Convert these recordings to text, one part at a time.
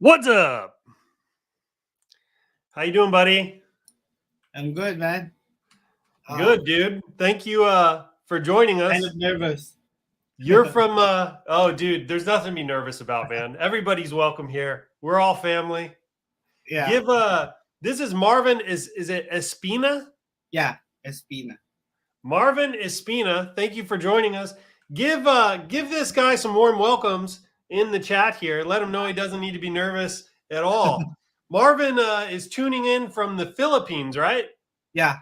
What's up? How you doing, buddy? I'm good, man. Good, dude. Thank you for joining us. Kind of nervous. You're from oh, dude, there's nothing to be nervous about, man. Everybody's welcome here. We're all family. Yeah. Give this is Marvin. Is it Espina? Yeah, Espina. Marvin Espina, thank you for joining us. Give this guy some warm welcomes in the chat here. Let him know he doesn't need to be nervous at all. Marvin is tuning in from the Philippines, right? Yeah.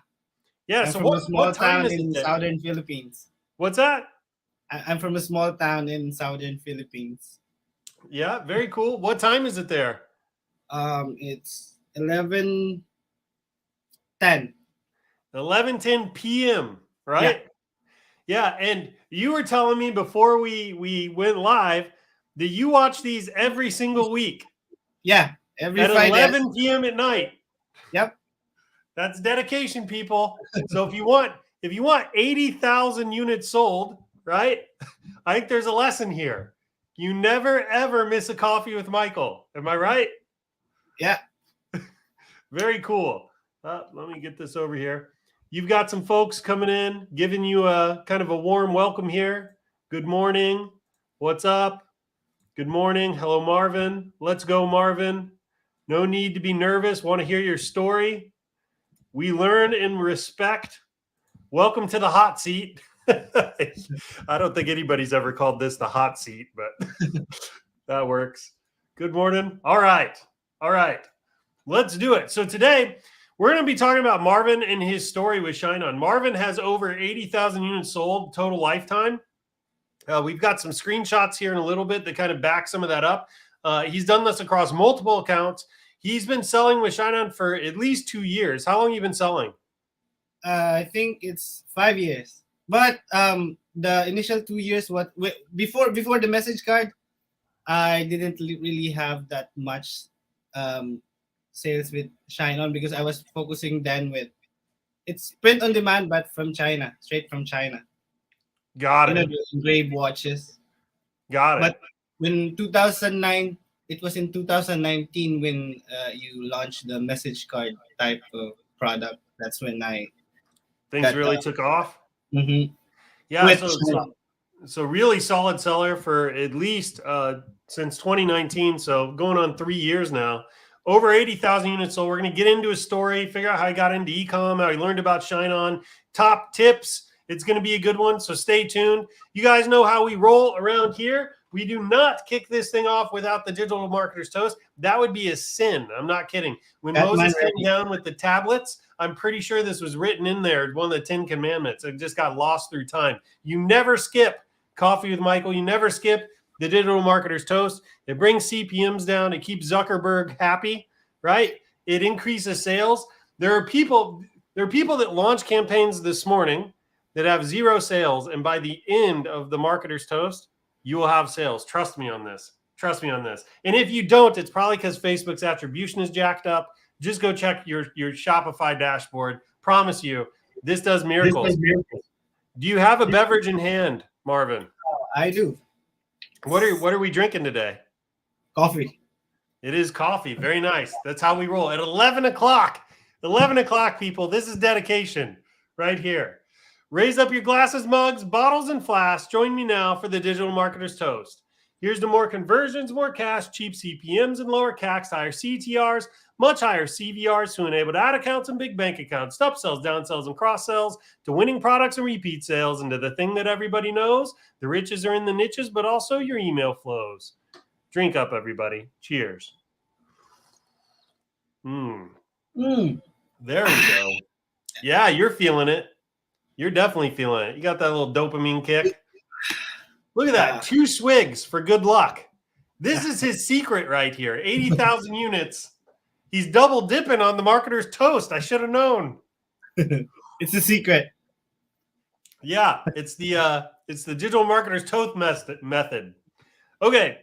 Yeah. I'm So from a small town in it? southern Philippines. What's that? I'm from a small town in southern Philippines. Yeah, very cool. What time is it there? It's 11:10. 11:10 p.m., right? Yeah, and you were telling me before we went live that you watch these every single week. Yeah, every at Friday. 11 p.m. at night. Yep. That's dedication, people. So if you want 80,000 units sold, right? I think there's a lesson here. You never ever miss a coffee with Michael. Am I right? Yeah. Very cool. Let me get this over here. You've got some folks coming in, giving you a kind of a warm welcome here. Good morning. What's up? Good morning. Hello, Marvin. Let's go, Marvin. No need to be nervous. Want to hear your story? We learn and respect. Welcome to the hot seat. I don't think anybody's ever called this the hot seat, but that works. Good morning. All right. Let's do it. So today we're going to be talking about Marvin and his story with ShineOn. Marvin has over 80,000 units sold total lifetime. We've got some screenshots here in a little bit that kind of back some of that up. He's done this across multiple accounts. He's been selling with ShineOn for at least 2 years. How long have you been selling? I think it's 5 years. But the initial 2 years, before the message card, I didn't really have that much sales with ShineOn because I was focusing then with it's print on demand, but from China, straight from China. Got it. The engraved watches. Got it. But when 2009, it was in 2019 when you launched the message card type of product. That's when things really took off. Mm-hmm. Yeah. So really solid seller for at least since 2019. So going on 3 years now. Over 80,000 units sold. We're going to get into his story, figure out how he got into e-com, how he learned about ShineOn, top tips. It's going to be a good one, so stay tuned. You guys know how we roll around here. We do not kick this thing off without the Digital Marketer's Toast. That would be a sin. I'm not kidding. When Moses came down with the tablets, I'm pretty sure this was written in there, one of the 10 commandments. It just got lost through time. You never skip Coffee with Michael. You never skip the Digital Marketer's Toast. It brings CPMs down. It keeps Zuckerberg happy, right? It increases sales. There are people that launch campaigns this morning that have 0 sales, and by the end of the Marketer's Toast, you will have sales. Trust me on this. And if you don't, it's probably because Facebook's attribution is jacked up. Just go check your Shopify dashboard. Promise you, this does miracles. Do you have a beverage in hand, Marvin? I do. What are we drinking today? Coffee. It is coffee. Very nice. That's how we roll. At 11 o'clock. 11 o'clock, people. This is dedication right here. Raise up your glasses, mugs, bottles, and flasks. Join me now for the Digital Marketer's Toast. Here's to more conversions, more cash, cheap CPMs, and lower CACs, higher CTRs, much higher CVRs to enable ad accounts and big bank accounts, upsells, downsells, and cross-sells, to winning products and repeat sales, and to the thing that everybody knows, the riches are in the niches, but also your email flows. Drink up, everybody. Cheers. There we go. Yeah, you're feeling it. You're definitely feeling it. You got that little dopamine kick. Look at that. 2 swigs for good luck. This is his secret right here. 80,000 units. He's double dipping on the Marketer's Toast. I should have known. It's a secret. Yeah, it's the Digital Marketer's Toast method. Okay,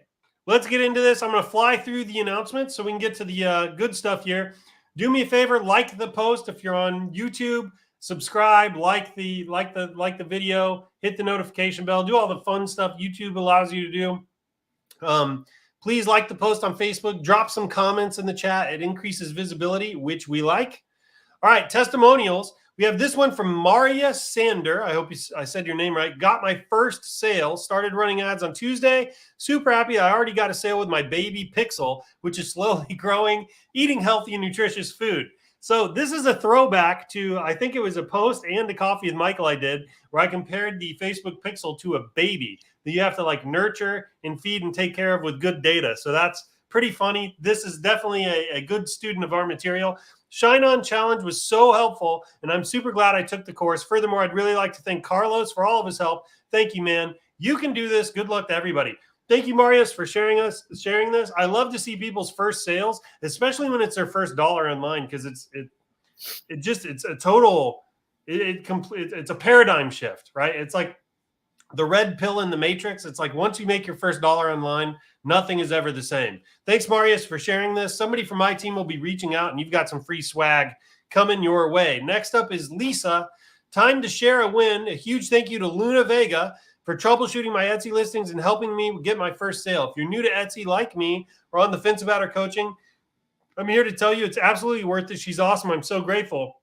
let's get into this. I'm going to fly through the announcements so we can get to the good stuff here. Do me a favor, like the post if you're on YouTube. Subscribe, like the video, hit the notification bell, do all the fun stuff YouTube allows you to do. Please like the post on Facebook. Drop some comments in the chat. It increases visibility, which we like. All right, testimonials. We have this one from Maria Sander. I hope I said your name right. Got my first sale. Started running ads on Tuesday. Super happy. I already got a sale with my baby Pixel, which is slowly growing, eating healthy and nutritious food. So this is a throwback to, I think it was a post and a Coffee with Michael I did, where I compared the Facebook Pixel to a baby that you have to like nurture and feed and take care of with good data. So that's pretty funny. This is definitely a good student of our material. ShineOn Challenge was so helpful, and I'm super glad I took the course. Furthermore, I'd really like to thank Carlos for all of his help. Thank you, man. You can do this. Good luck to everybody. Thank you, Marius, for sharing this. I love to see people's first sales, especially when it's their first dollar online, because it's a total it's a paradigm shift, right? It's like the red pill in the Matrix. It's like once you make your first dollar online, nothing is ever the same. Thanks, Marius, for sharing this. Somebody from my team will be reaching out, and you've got some free swag coming your way. Next up is Lisa. Time to share a win. A huge thank you to Luna Vega for troubleshooting my Etsy listings and helping me get my first sale. If you're new to Etsy like me or on the fence about her coaching, I'm here to tell you it's absolutely worth it. She's awesome. I'm so grateful.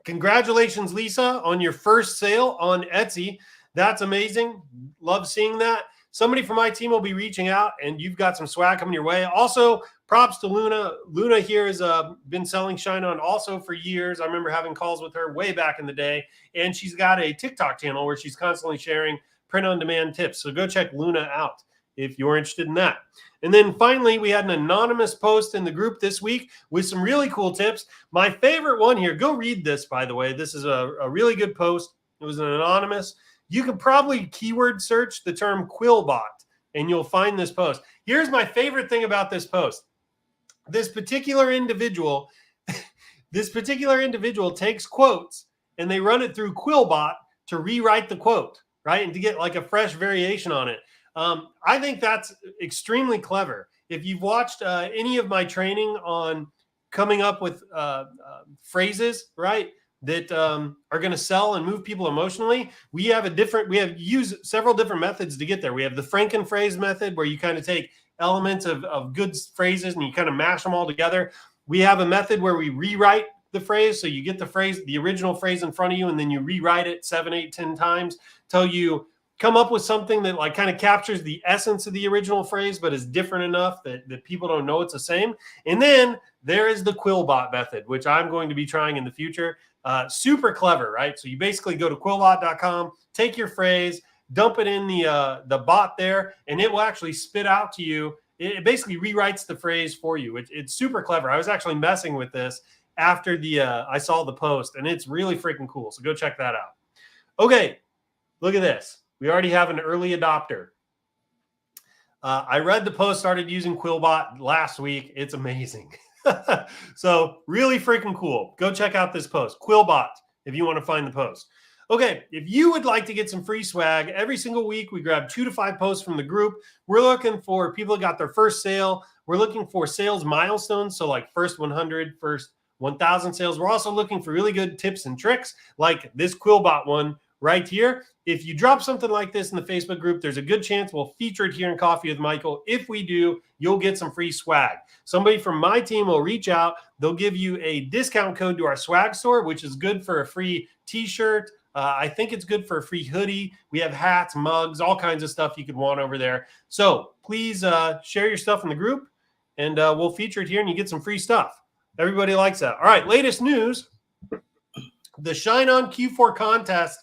Congratulations, Lisa, on your first sale on Etsy. That's amazing. Love seeing that. Somebody from my team will be reaching out, and you've got some swag coming your way. Also, props to Luna. Luna here has been selling ShineOn also for years. I remember having calls with her way back in the day, and she's got a TikTok channel where she's constantly sharing print-on-demand tips. So go check Luna out if you're interested in that. And then finally, we had an anonymous post in the group this week with some really cool tips. My favorite one here, go read this, by the way. This is a really good post. It was an anonymous. You can probably keyword search the term Quillbot, and you'll find this post. Here's my favorite thing about this post. This particular individual takes quotes, and they run it through Quillbot to rewrite the quote, right? And to get like a fresh variation on it. I think that's extremely clever. If you've watched any of my training on coming up with phrases, right, that are going to sell and move people emotionally, we have used several different methods to get there. We have the Franken phrase method, where you kind of take elements of good phrases and you kind of mash them all together. We have a method where we rewrite the phrase. So you get the original phrase in front of you, and then you rewrite it 7, 8, 10 times till you come up with something that like kind of captures the essence of the original phrase, but is different enough that people don't know it's the same. And then there is the Quillbot method, which I'm going to be trying in the future. Super clever, right? So you basically go to quillbot.com, take your phrase, dump it in the bot there, and it will actually spit out to you. It basically rewrites the phrase for you. It's super clever. I was actually messing with this after I saw the post, and it's really freaking cool. So go check that out. Okay, look at this. We already have an early adopter. I read the post, started using Quillbot last week. It's amazing. So really freaking cool. Go check out this post, Quillbot, if you want to find the post. Okay, if you would like to get some free swag, every single week we grab 2 to 5 posts from the group. We're looking for people that got their first sale. We're looking for sales milestones, so like first 100, first 1,000 sales. We're also looking for really good tips and tricks like this Quillbot one right here. If you drop something like this in the Facebook group, there's a good chance we'll feature it here in Coffee with Michael. If we do, you'll get some free swag. Somebody from my team will reach out. They'll give you a discount code to our swag store, which is good for a free t-shirt. I think it's good for a free hoodie. We have hats, mugs, all kinds of stuff you could want over there. So please share your stuff in the group, and we'll feature it here, and you get some free stuff. Everybody likes that. All right, latest news. The ShineOn Q4 contest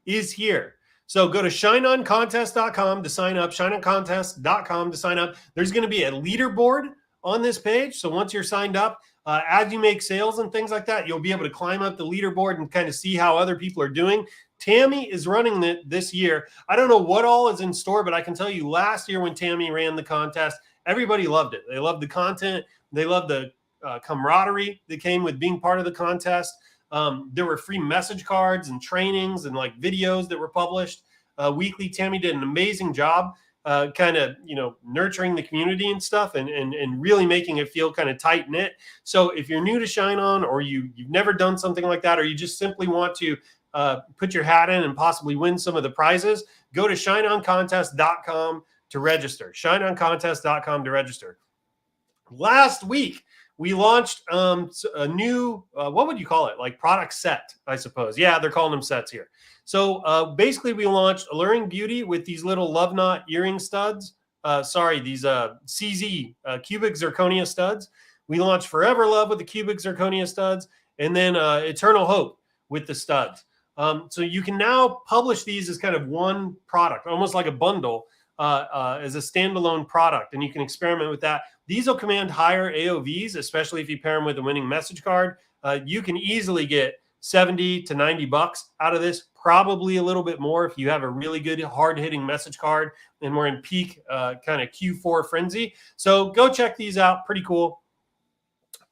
is here. So go to shineoncontest.com to sign up, shineoncontest.com to sign up. There's going to be a leaderboard on this page. So once you're signed up, as you make sales and things like that, you'll be able to climb up the leaderboard and kind of see how other people are doing. Tammy is running it this year. I don't know what all is in store, but I can tell you last year when Tammy ran the contest, everybody loved it. They loved the content. They loved the camaraderie that came with being part of the contest. There were free message cards and trainings and like videos that were published weekly. Tammy did an amazing job kind of, nurturing the community and stuff and really making it feel kind of tight knit. So if you're new to ShineOn, or you've never done something like that, or you just simply want to put your hat in and possibly win some of the prizes, go to shineoncontest.com to register. ShineOnContest.com to register. Last week, we launched a new, what would you call it? Like product set, I suppose. Yeah, they're calling them sets here. So basically, we launched Alluring Beauty with these little love knot earring studs. These CZ cubic zirconia studs. We launched Forever Love with the cubic zirconia studs, and then Eternal Hope with the studs. So you can now publish these as kind of one product, almost like a bundle, as a standalone product, and you can experiment with that. These will command higher AOVs, especially if you pair them with a winning message card. You can easily get 70 to 90 bucks out of this, probably a little bit more if you have a really good hard-hitting message card and we're in peak kind of Q4 frenzy. So go check these out. Pretty cool.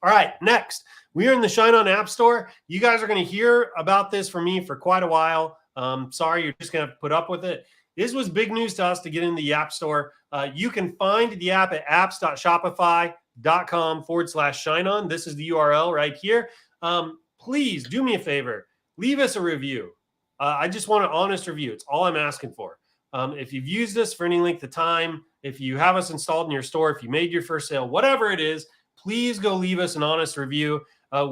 All right, next, we are in the ShineOn App Store. You guys are going to hear about this from me for quite a while. Sorry, you're just going to have to put up with it. This was big news to us to get into the App Store. You can find the app at apps.shopify.com/ShineOn. This is the URL right here. Please do me a favor. Leave us a review. I just want an honest review. It's all I'm asking for. If you've used this for any length of time, if you have us installed in your store, if you made your first sale, whatever it is, please go leave us an honest review.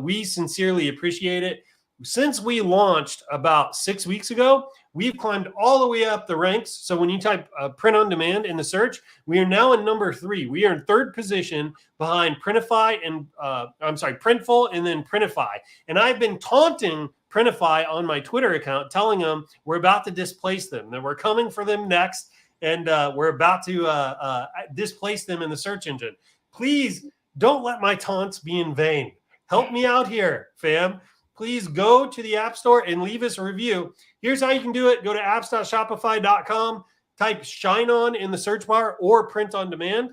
We sincerely appreciate it. Since we launched about 6 weeks ago, we've climbed all the way up the ranks. So when you type print on demand in the search, we are now in number 3. We are in 3rd position behind Printify and Printful and then Printify. And I've been taunting Printify on my Twitter account, telling them we're about to displace them, that we're coming for them next, and we're about to displace them in the search engine. Please don't let my taunts be in vain. Help me out here, fam. Please go to the App Store and leave us a review. Here's how you can do it. Go to apps.shopify.com, type ShineOn in the search bar or print on demand.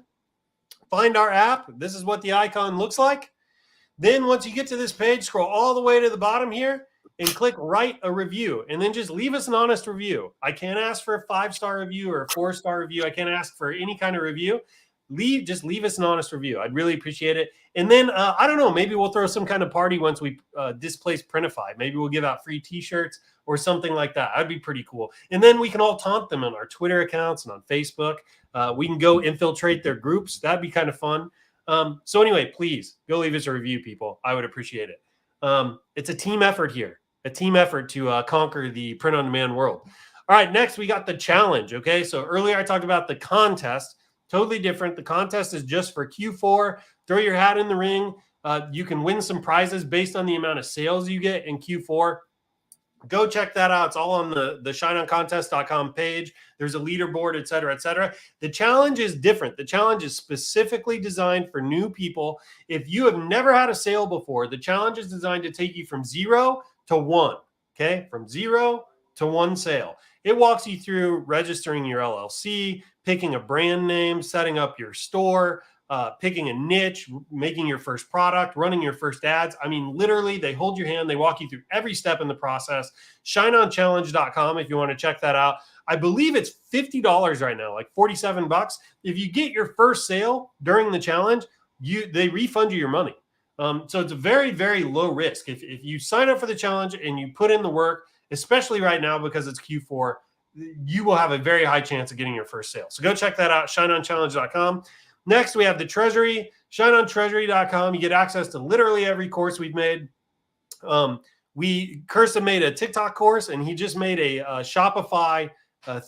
Find our app. This is what the icon looks like. Then once you get to this page, scroll all the way to the bottom here and click write a review. And then just leave us an honest review. I can't ask for a 5-star review or a 4-star review. I can't ask for any kind of review. Just leave us an honest review. I'd really appreciate it. And then, I don't know, maybe we'll throw some kind of party once we displace Printify. Maybe we'll give out free t-shirts or something like that. That'd be pretty cool. And then we can all taunt them on our Twitter accounts and on Facebook. We can go infiltrate their groups. That'd be kind of fun. So anyway, please go leave us a review, people. I would appreciate it. It's a team effort here, a team effort to conquer the print-on-demand world. All right, next we got the challenge, okay? So earlier I talked about the contest. Totally different. The contest is just for Q4. Throw your hat in the ring. You can win some prizes based on the amount of sales you get in Q4. Go check that out. It's all on the ShineOnContest.com page. There's a leaderboard, et cetera, et cetera. The challenge is different. The challenge is specifically designed for new people. If you have never had a sale before, the challenge is designed to take you from 0 to 1, okay? From 0 to 1 sale. It walks you through registering your LLC, picking a brand name, setting up your store, picking a niche, making your first product, running your first ads. I mean, literally, they hold your hand. They walk you through every step in the process. ShineOnChallenge.com if you want to check that out. I believe it's $50 right now, like 47 bucks. If you get your first sale during the challenge, they refund you your money. So it's a very, very low risk. If you sign up for the challenge and you put in the work, especially right now because it's Q4, you will have a very high chance of getting your first sale. So go check that out, ShineOnChallenge.com. Next, we have the Treasury, ShineOnTreasury.com. You get access to literally every course we've made. Kirsten made a TikTok course, and he just made a Shopify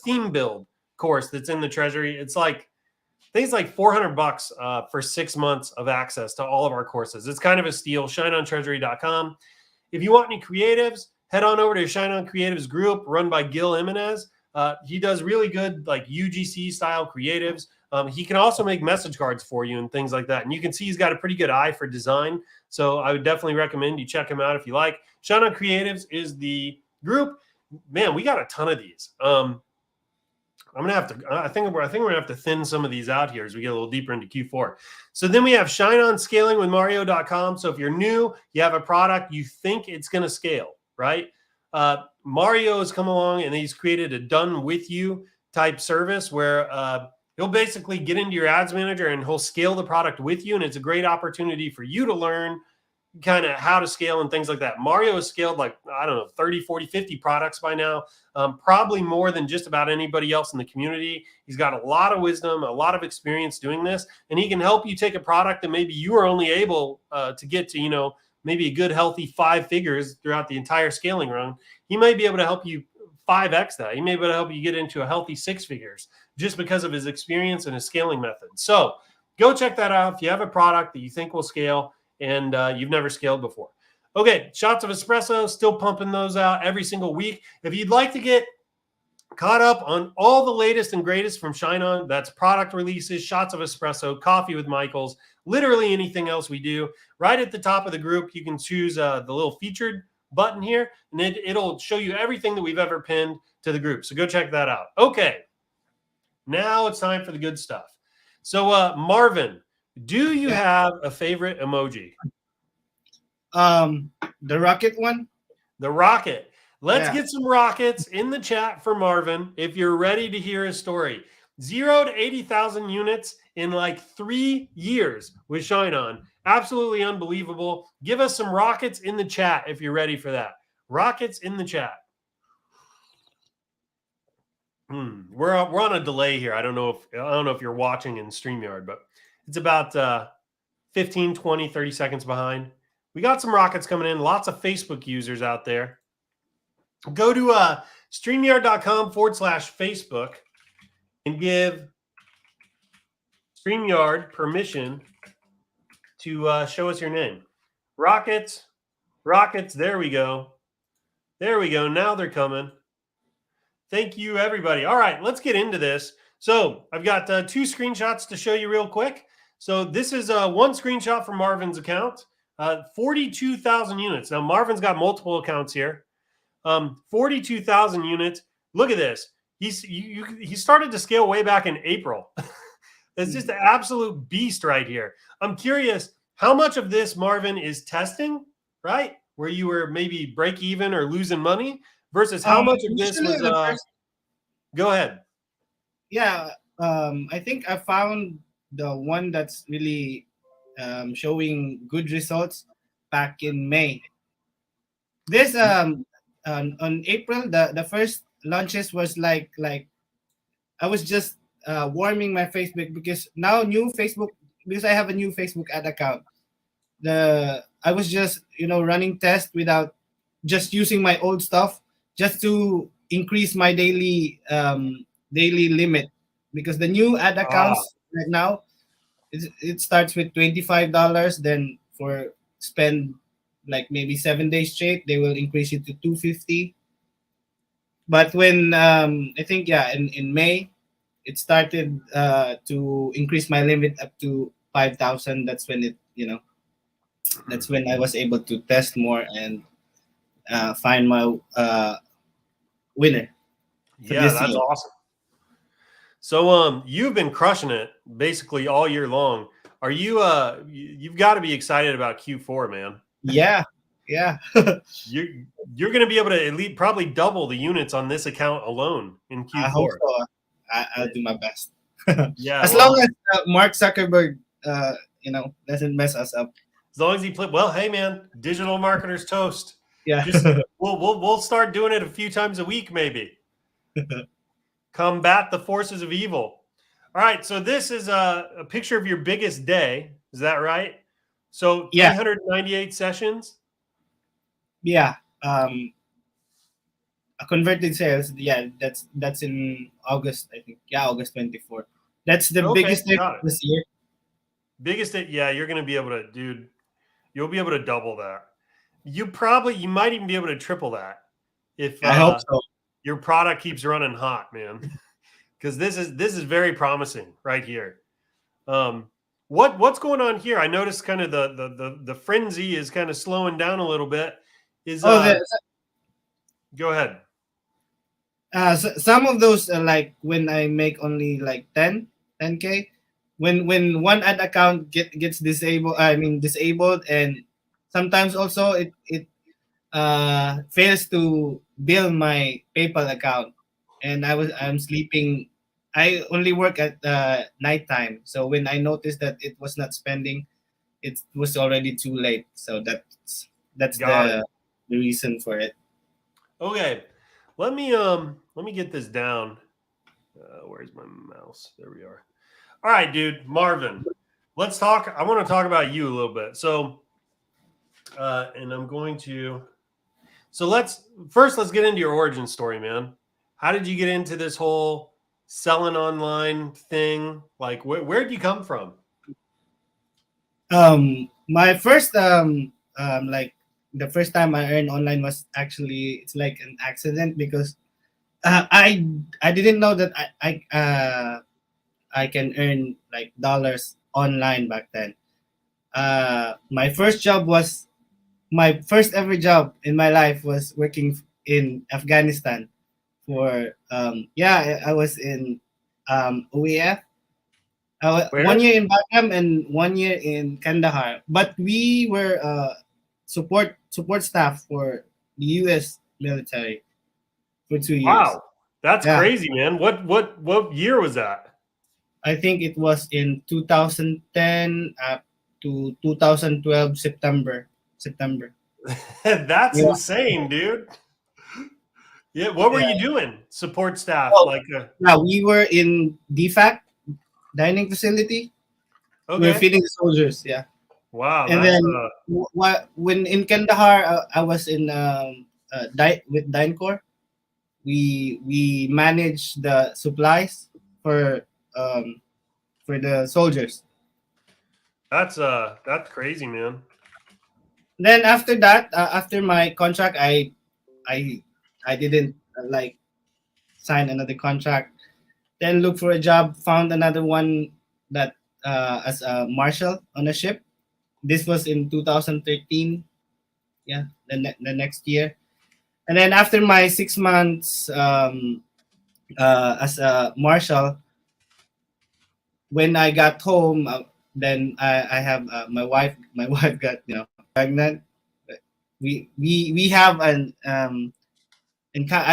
theme build course that's in the Treasury. It's like, I think it's like $400 for 6 months of access to all of our courses. It's kind of a steal, ShineOnTreasury.com. If you want any creatives, head on over to ShineOn Creatives group run by Gil Jimenez. He does really good like UGC style creatives. He can also make message cards for you and things like that. And you can see he's got a pretty good eye for design. So I would definitely recommend you check him out if you like. ShineOn Creatives is the group. Man, we got a ton of these. I'm gonna have to. I think we're gonna have to thin some of these out here as we get a little deeper into Q4. So then we have ShineOnScalingWithMario.com. So if you're new, you have a product, you think it's gonna scale, right? Mario has come along and he's created a done with you type service where he'll basically get into your ads manager and he'll scale the product with you. And it's a great opportunity for you to learn, kind of how to scale and things like that. Mario has scaled like, I don't know, 30, 40, 50 products by now, probably more than just about anybody else in the community. He's got a lot of wisdom, a lot of experience doing this, and he can help you take a product that maybe you are only able to get to, you know, maybe a good, healthy 5 figures throughout the entire scaling run. He might be able to help you 5x that. He may be able to help you get into a healthy 6 figures just because of his experience and his scaling method. So go check that out if you have a product that you think will scale and you've never scaled before. Okay, Shots of Espresso, still pumping those out every single week. If you'd like to get caught up on all the latest and greatest from ShineOn, that's product releases, Shots of Espresso, Coffee with Michaels, literally anything else we do. Right at the top of the group, you can choose the little featured button here, and it'll show you everything that we've ever pinned to the group. So go check that out. Okay, now it's time for the good stuff. So Marvin, do you have a favorite emoji? The rocket one. The rocket. Let's get some rockets in the chat for Marvin if you're ready to hear his story. 0 to 80,000 units in like 3 years with ShineOn. Absolutely unbelievable. Give us some rockets in the chat if you're ready for that. Rockets in the chat. We're on a delay here. I don't know if you're watching in StreamYard, but it's about 15, 20, 30 seconds behind. We got some rockets coming in. Lots of Facebook users out there. Go to StreamYard.com/Facebook and give StreamYard permission to show us your name. Rockets. There we go. Now they're coming. Thank you, everybody. All right, let's get into this. So I've got 2 screenshots to show you real quick. So this is one screenshot from Marvin's account, 42,000 units. Now Marvin's got multiple accounts here. 42,000 units. Look at this. He started to scale way back in April. It's just an absolute beast right here. I'm curious how much of this, Marvin, is testing, right? Where you were maybe break even or losing money versus how much of this was go ahead. Yeah, I think I found the one that's really showing good results back in May. This on April, the first launches was like I was just warming my Facebook because now because I have a new Facebook ad account. I was just running tests without just using my old stuff just to increase my daily limit, because the new ad accounts right now it starts with $25. Then for spend like maybe 7 days straight, they will increase it to $250. But when I think in May it started to increase my limit up to 5,000. That's when that's when I was able to test more and find my winner. Yeah, that's awesome. So you've been crushing it basically all year long. Are you you've got to be excited about Q4, man. Yeah. You're going to be able to at least probably double the units on this account alone in Q4. I hope so. I'll do my best. Yeah, as long as Mark Zuckerberg doesn't mess us up. As long as he well, hey man, digital marketers toast. Yeah. We'll start doing it a few times a week maybe. Combat the forces of evil. All right, so this is a picture of your biggest day. Is that right? So 398 sessions. Yeah. A converted sales. Yeah, that's in August, I think. Yeah, August 24th. That's the biggest day this year. Biggest day. Yeah, you're going to be able to, dude. You'll be able to double that. You might even be able to triple that if I hope so. Your product keeps running hot, man. Because this is very promising right here. What's going on here? I noticed kind of the frenzy is kind of slowing down a little bit. Go ahead. So some of those like when I make only like 10K, when one ad account gets disabled, and sometimes also it fails to bill my PayPal account, and I'm sleeping. I only work at nighttime, so when I noticed that it was not spending, it was already too late. So that's Got it. the reason for it. Okay. Let me get this down. Where's my mouse? There we are. All right, dude. Marvin, let's talk. I want to talk about you a little bit. So, and I'm going to. So let's get into your origin story, man. How did you get into this whole selling online thing? Like, where'd you come from? My first like the first time I earned online was actually it's like an accident because I didn't know that I can earn like dollars online back then. My first job was my first ever job in my life was working in Afghanistan for yeah I was in OEF. 1 Where? year in Bagram and 1 year in Kandahar. But we were support staff for the U.S. military for 2 years. Wow, that's Yeah, crazy, man. What year was that? I think it was in 2010 up to 2012 September. That's Yeah, insane, dude. Yeah, what were yeah. you doing? Support staff, Well, like, yeah, we were in DFAC dining facility. We were okay. feeding the soldiers. Yeah. Wow, And that's then when in Kandahar, I was in with DynCorp. We managed the supplies for um, for the soldiers. that's crazy, man. Then after that, after my contract, I I didn't like sign another contract. Then look for a job, found another one that as a marshal on a ship. This was in 2013. Yeah, the next year. And then after my 6 months as a marshal, when I got home, then I have my wife. My wife got pregnant. We have I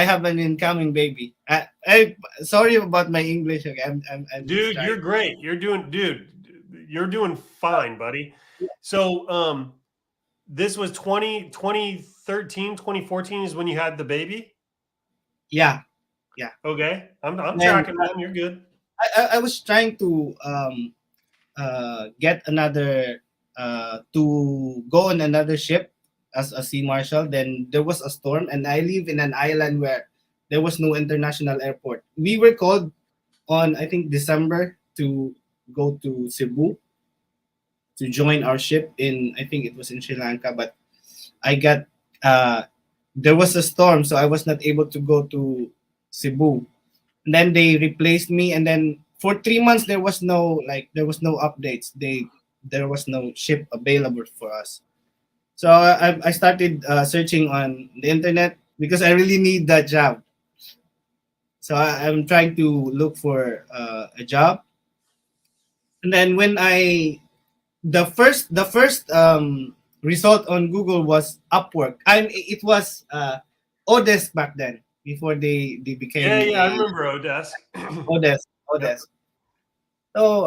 have an incoming baby. Sorry about my English. Okay, I'm just Dude, trying. you're great. You're doing fine, buddy. So, this was 2013, 2014 is when you had the baby? Yeah, yeah. Okay. I'm And tracking, man. You're good. I was trying to get another to go on another ship as a sea marshal. Then there was a storm, and I live in an island where there was no international airport. We were called on I think December to go to Cebu to join our ship in I think it was in Sri Lanka, but I got there was a storm, so I was not able to go to Cebu. And then they replaced me, and then for 3 months there was no updates. There was no ship available for us. So I started searching on the internet because I really need that job. So I'm trying to look for a job, and then when I the first result on Google was Upwork. It was Odesk back then before they Yeah, became yeah, I a remember Odesk. Odesk. Yep. Odesk. So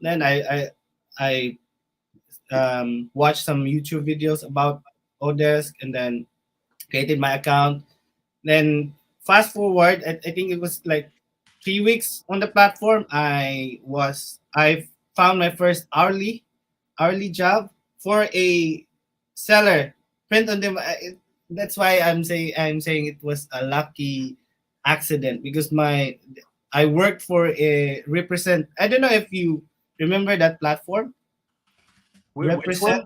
then I watched some YouTube videos about Odesk and then created my account. Then fast forward, I think it was like 3 weeks on the platform. I found my first hourly job for a seller print on them. That's why I'm saying it was a lucky accident because my I worked for a represent. I don't know if you remember that platform. Which one?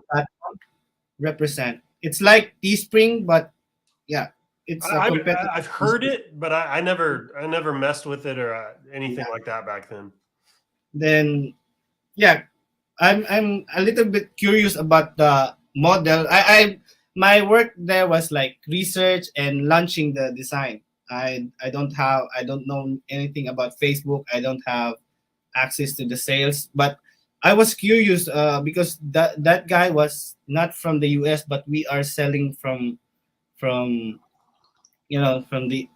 Represent. It's like Teespring, but yeah, it's a competitive. I've heard it, but I never messed with it or anything Yeah. like that back then. Then yeah, I'm a little bit curious about the model. My work there was like research and launching the design. I don't know anything about Facebook. I don't have access to the sales, but I was curious because that guy was not from the US, but we are selling from from the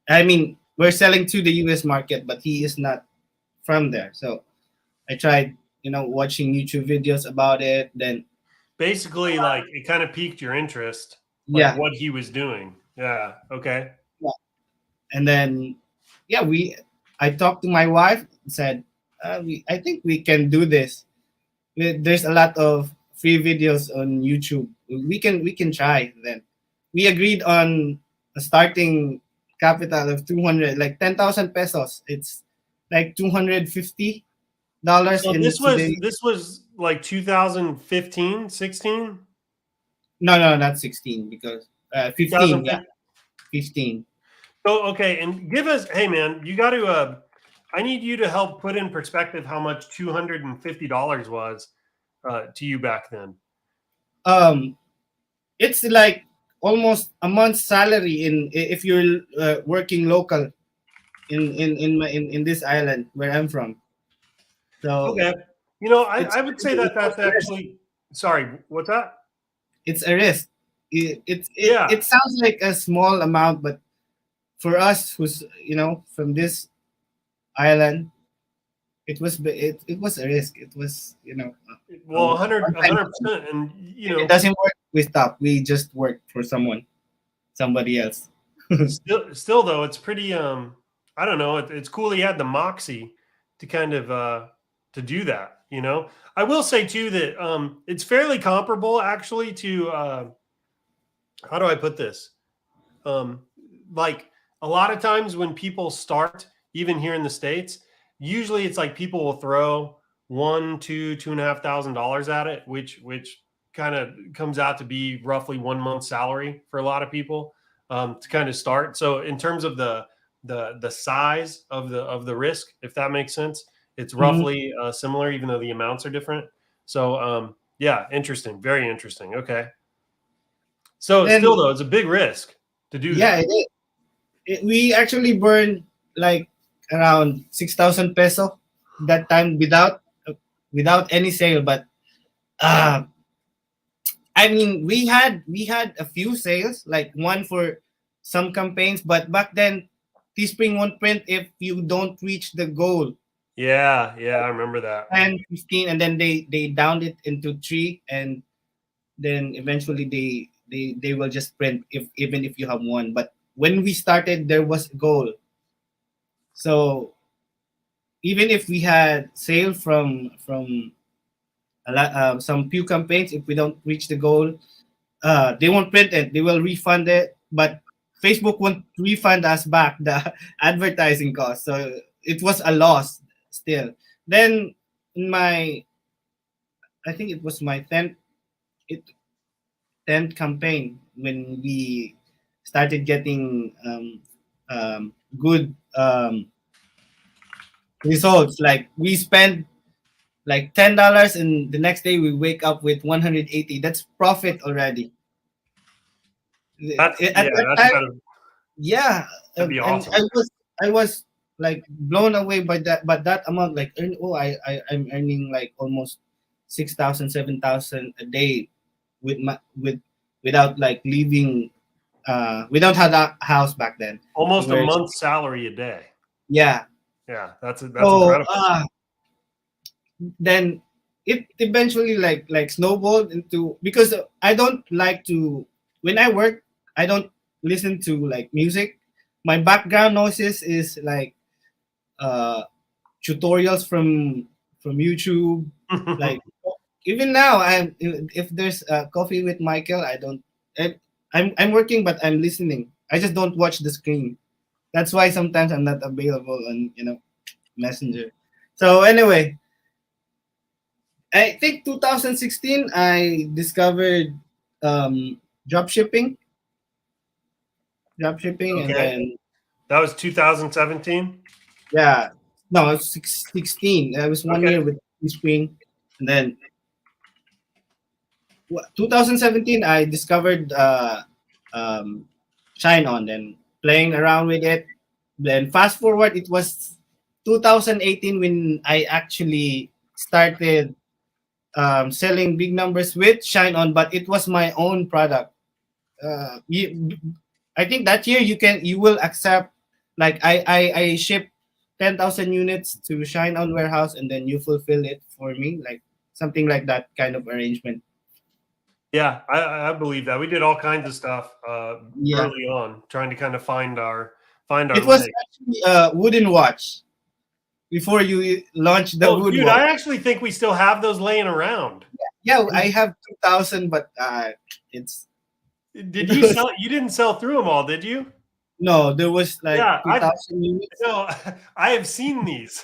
I mean we're selling to the US market, but he is not from there. So I tried. watching YouTube videos about it. Then Basically, like it kind of piqued your interest, like yeah, what he was doing. Yeah. Okay. yeah. And then yeah, I talked to my wife, said, I think we can do this. There's a lot of free videos on YouTube. We can try. Then we agreed on a starting capital of 200, like 10,000 pesos. It's like $250 So in today. this was like 2015, 16, No, no, not 16 because 15. Yeah, 2015. 15. So okay, and give us, hey man, you got to. I need you to help put in perspective how much $250 was to you back then. Um, it's like almost a month's salary if you're working local in this island where I'm from. So Okay, it's I would say that that's a risk. actually. Sorry, what's that? It's a risk. Yeah, It sounds like a small amount, but for us who's from this island, it was a risk. It was well, one 100, time. 100%, and If it doesn't work, we stop. We just work for somebody else. still though, it's pretty. I don't know. It's cool he had the moxie to kind of to do that. I will say too that it's fairly comparable actually to how do I put this? Um, like a lot of times when people start, even here in the States, usually it's like people will throw one, two and a half thousand dollars at it, which kind of comes out to be roughly 1 month's salary for a lot of people to kind of start. So in terms of the size of the risk, if that makes sense, it's Mhm. roughly similar, even though the amounts are different. So yeah, interesting, very interesting. Okay, so Then still though, it's a big risk to do yeah, that. we actually burned like around 6,000 peso that time without any sale. But uh, I mean, we had a few sales, like one for some campaigns, but back then Teespring won't print if you don't reach the goal Yeah, yeah, I remember that. 10, 15, and then they downed it into three, and then eventually they will just print if even if you have one. But when we started, there was a goal. So even if we had sale from some few campaigns, if we don't reach the goal, they won't print it. They will refund it, but Facebook won't refund us back the advertising cost. So it was a loss still. Then in my, I think it was my it, 10th campaign when we started getting good results. Like we spend like $10, and the next day we wake up with 180. That's profit already. That's At yeah, that that's time, gotta yeah, that'd be and awesome. I was like blown away by that amount. Like I'm earning like almost 6,000, 7,000 a day with my without like leaving. We don't have that house back then. We Almost a were month's salary a day. Yeah. Yeah, that's So incredible. then it eventually like snowballed into, because I don't like to, when I work, I don't listen to like music. My background noises is like uh tutorials from YouTube. Like even now, I'm if there's coffee with Michael, I don't. I, I'm working, but I'm listening. I just don't watch the screen. That's why sometimes I'm not available on Messenger. So anyway, I think 2016 I discovered um, drop shipping, and Okay, then that was 2017. yeah, no, it was 16. I was one Okay, year with Spring, and then 2017 I discovered um, ShineOn, then playing around with it. Then fast forward, it was 2018 when I actually started selling big numbers with ShineOn, but it was my own product. I think that year you will accept, like I ship 10,000 units to Shine On warehouse, and then you fulfill it for me, like something like that kind of arrangement. Yeah, I believe that. We did all kinds of stuff Yeah, early on, trying to kind of find our it was way. actually a wooden watch before you launch the Oh, wood dude, watch. I actually think we still have those laying around. Yeah, I have 2,000, but it's Did it you was sell? You didn't sell through them all, did you? no, there was like Yeah, 2,000 units. no, I have seen these.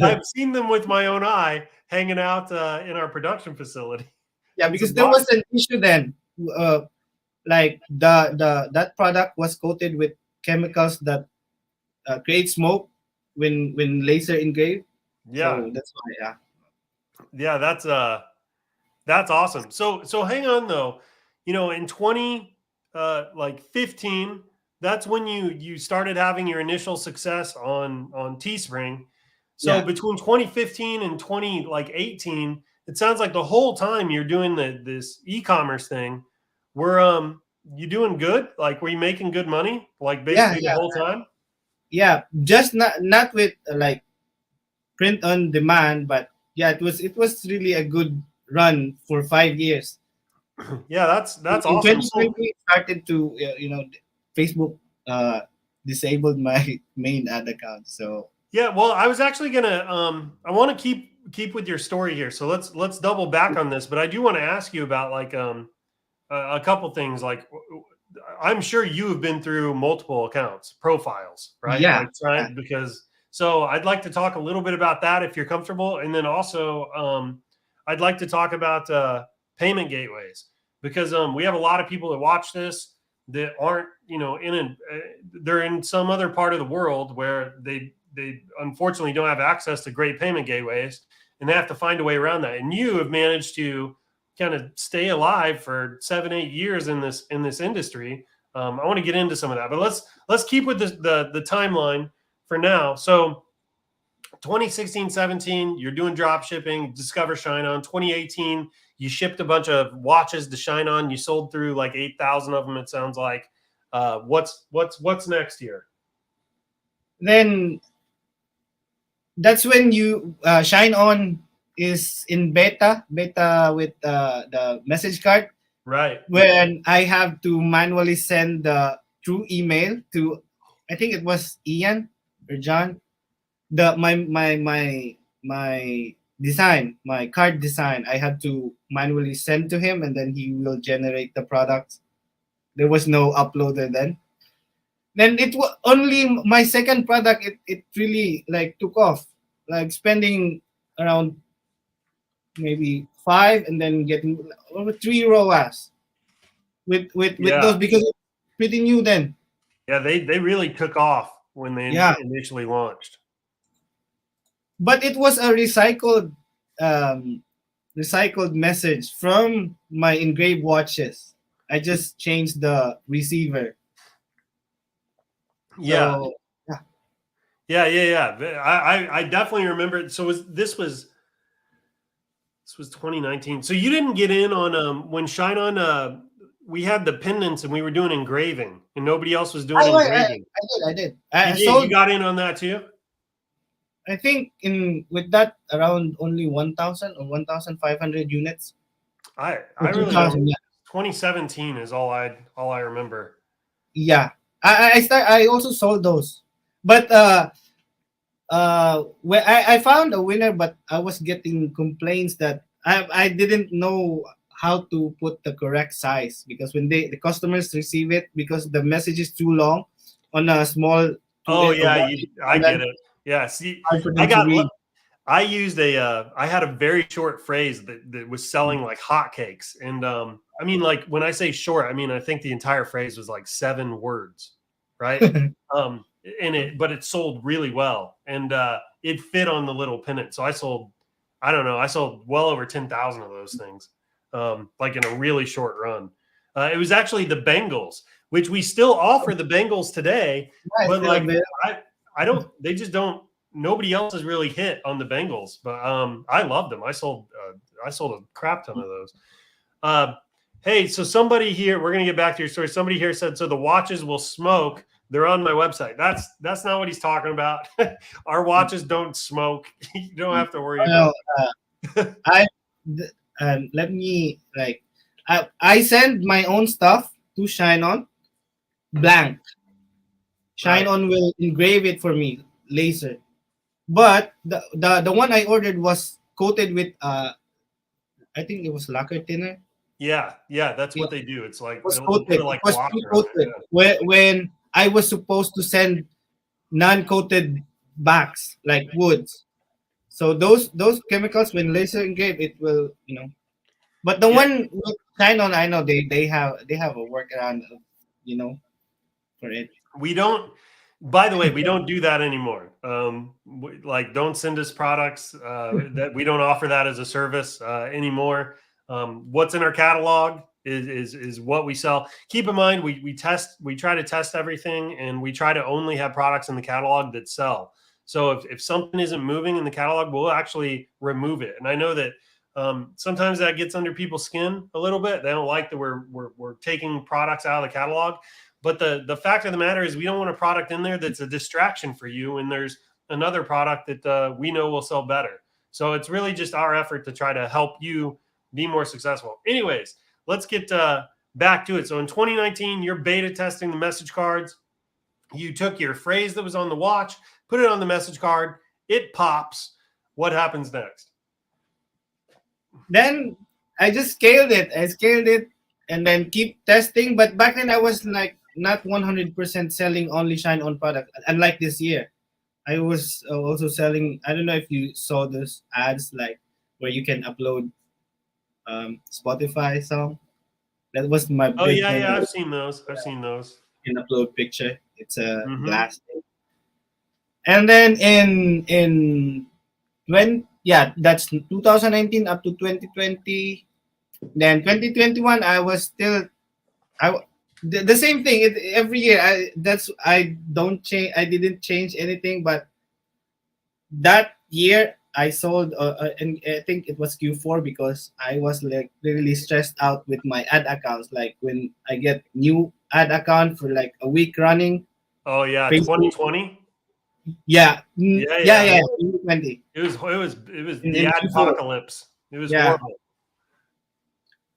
I've seen them with my own eye, hanging out in our production facility. Yeah, It's a because there box. was an issue then. Like that product was coated with chemicals that create smoke when laser engraved. Yeah, So that's why, yeah. yeah, that's awesome. So hang on though. You know, in 20 like 15, that's when you started having your initial success on Teespring. So Yeah. between 2015 and 20 like 18, it sounds like the whole time you're doing this e-commerce thing. Were you doing good? Like were you making good money? Like Yeah, basically the yeah, whole time? yeah. Just not with like print on demand, but yeah, it was really a good run for 5 years. Yeah, that's In awesome. So 2020, it started to Facebook uh, disabled my main ad account. So yeah, well, I was actually gonna I want to keep with your story here. So let's double back on this, but I do want to ask you about like a couple things. Like I'm sure you have been through multiple accounts, profiles, right? yeah, Like yeah. trying because so I'd like to talk a little bit about that if you're comfortable, and then also I'd like to talk about payment gateways because we have a lot of people that watch this that aren't they're in some other part of the world where they unfortunately don't have access to great payment gateways and they have to find a way around that, and you have managed to kind of stay alive for 7-8 years in this industry. I want to get into some of that, but let's keep with the timeline for now. So 2016-17, you're doing drop shipping, discover ShineOn. 2018, you shipped a bunch of watches to ShineOn. You sold through like 8,000 of them, it sounds like. What's next here? Then that's when you Shine On is in beta with the message card, Right. when I have to manually send the through email to, I think it was Ian or John, the my design, my card design. I had to manually send to him, and then he will generate the product. There was no uploader then. Then it was only my second product. It really like took off, like spending around maybe five, and then getting over 3 ROAS with those, Yeah. because it's pretty new then. Yeah, they really took off when they Yeah, initially launched. but it was a um, recycled message from my engraved watches. I just changed the receiver. Yeah. So yeah, Yeah. I definitely remember it. So this was 2019. So you didn't get in on when Shine On we had the pendants and we were doing engraving and nobody else was doing engraving. I did. You I did. You sold. got in on that too? I think in with that around only 1,000 or 1,500 units. I Or really don't. 2,000. Yeah. 2017 is all I remember. Yeah. I also sold those, but when I found a winner, but I was getting complaints that I didn't know how to put the correct size, because when the customers receive it, because the message is too long on a small Oh a yeah, watch, I and get then it. Yeah, see, hard for I them to got read. I used I had a very short phrase that was selling like hotcakes. And I mean, like when I say short, I mean I think the entire phrase was like 7 words, right? Um but it sold really well. And it fit on the little pennant. So I don't know, I sold well over 10,000 of those things. Like in a really short run. It was actually the Bengals, which we still offer the Bengals today, Yeah, it's but still a like bit. I don't. They just don't. Nobody else has really hit on the Bengals, but I love them. I sold a crap ton of those. Uh, hey, so somebody here. We're gonna get back to your story. Somebody here said so the watches will smoke They're on my website. That's not what he's talking about. Our watches don't smoke. You don't have to worry about it. I let me like I send my own stuff to ShineOn blank. ShineOn will engrave it for me, laser. But the one I ordered was coated with I think it was lacquer thinner. Yeah, that's what they do. It's like It was they'll coated. put like It was lacquer on pre-coated. it, yeah. When I was supposed to send non-coated backs like woods. So those chemicals, when laser engraved, it will But the one with ShineOn, I know they have a workaround, for it. We don't. By the way, we don't do that anymore. Like, don't send us products that we don't offer that as a service anymore. What's in our catalog is what we sell. Keep in mind, we try to test everything, and we try to only have products in the catalog that sell. So if something isn't moving in the catalog, we'll actually remove it. And I know that sometimes that gets under people's skin a little bit. They don't like that we're taking products out of the catalog. But the fact of the matter is, we don't want a product in there that's a distraction for you, and there's another product that we know will sell better. So it's really just our effort to try to help you be more successful. Anyways, let's get back to it. So in 2019, you're beta testing the message cards. You took your phrase that was on the watch, put it on the message card. It pops. What happens next? Then I just scaled it. And then keep testing. But back then I was like not 100% selling only ShineOn product. Unlike this year, I was also selling. I don't know if you saw those ads like where you can upload Spotify song. That was my Oh, big yeah, I've seen those. You can upload picture. It's a glass thing. And then in when that's 2019 up to 2020. Then 2021 I was still the same thing. Every year I didn't change anything, but that year I sold and I think it was Q4 because I was like really stressed out with my ad accounts. Like when I get new ad account for like a week running. Oh yeah, Facebook. 2020. Yeah. 2020. It was the apocalypse. It was horrible.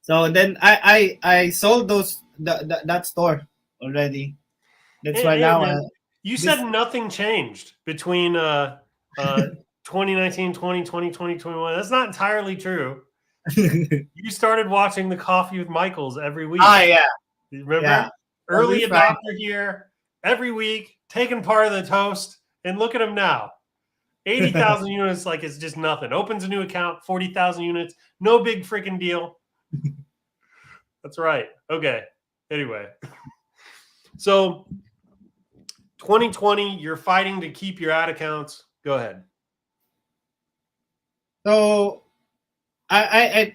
So then I sold that store already. That's why now you said nothing changed between 2019, 2020, 2021. That's not entirely true. You started watching the Coffee with Michaels every week. Oh yeah. Remember? Yeah. Early adopter here every week, taking part of the toast, and look at him now. 80,000 units, like it's just nothing. Opens a new account, 40,000 units, no big freaking deal. That's right. Okay. Anyway. So 2020, you're fighting to keep your ad accounts. Go ahead. So I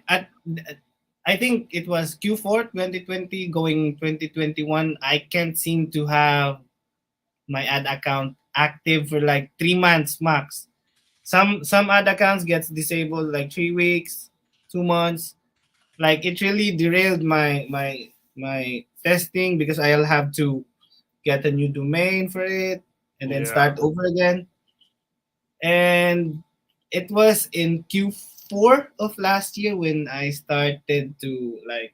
think it was Q4 2020 going 2021. I can't seem to have my ad account active for like 3 months max. Some ad accounts gets disabled like 3 weeks, 2 months. Like it really derailed my testing because I'll have to get a new domain for it and then start over again. And it was in Q4 of last year when I started to like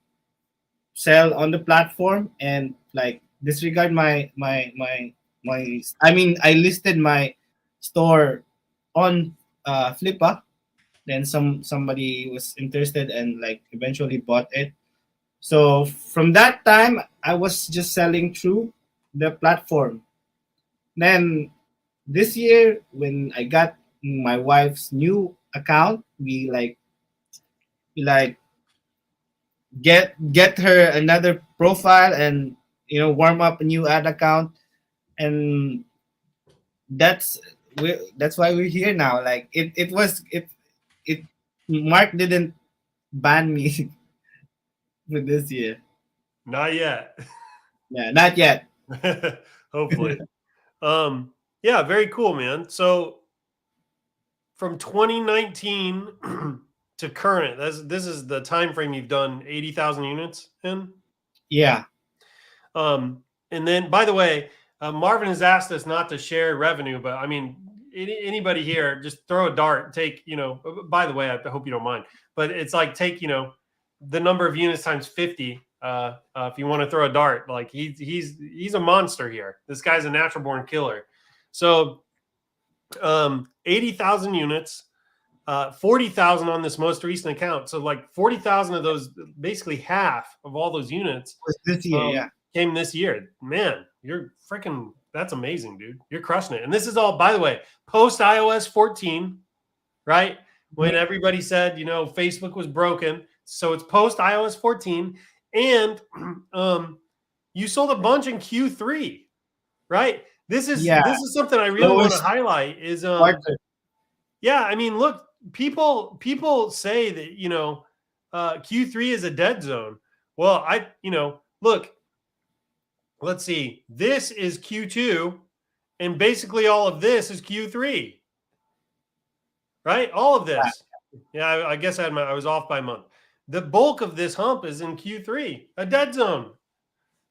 sell on the platform and like disregard my I listed my store on Flippa. Then somebody was interested and like eventually bought it. So from that time I was just selling through the platform. Then this year when I got my wife's new account, we get her another profile and warm up a new ad account, and that's why we're here now. Like it Mark didn't ban me for this year. Not yet. Yeah, not yet. Hopefully. Yeah, very cool, man. So from 2019 to current, this is the time frame you've done 80,000 units in. Yeah. And then, by the way, Marvin has asked us not to share revenue, but I mean, anybody here, just throw a dart. Take, by the way, I hope you don't mind, but it's like take, the number of units times 50. If you want to throw a dart, like he's a monster here. This guy's a natural born killer. So 80,000 units, 40,000 on this most recent account. So like 40,000 of those, basically half of all those units this year, came this year. Man, you're freaking, that's amazing, dude. You're crushing it. And this is all, by the way, post iOS 14, right? When everybody said, Facebook was broken. So it's post iOS 14. And you sold a bunch in Q3, right? This is something I really want to highlight is yeah, I mean, look, people say that Q3 is a dead zone. Well, look, let's see. This is Q2, and basically all of this is Q3. Right? All of this. Yeah, I guess I was off by a month. The bulk of this hump is in Q3, a dead zone.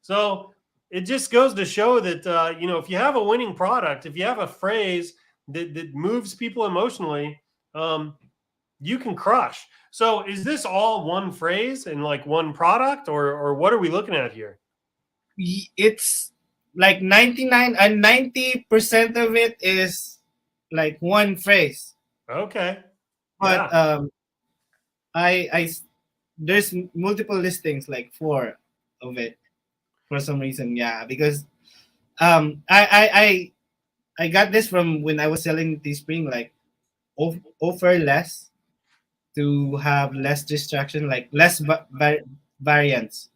So it just goes to show that if you have a winning product, if you have a phrase that moves people emotionally, you can crush. So is this all one phrase and like one product, or what are we looking at here? It's like 99 and 90% of it is like one phrase. Okay. But I there's multiple listings, like 4 of it for some reason. Yeah, because I got this from when I was selling Teespring, like offer less to have less distraction, like less variants.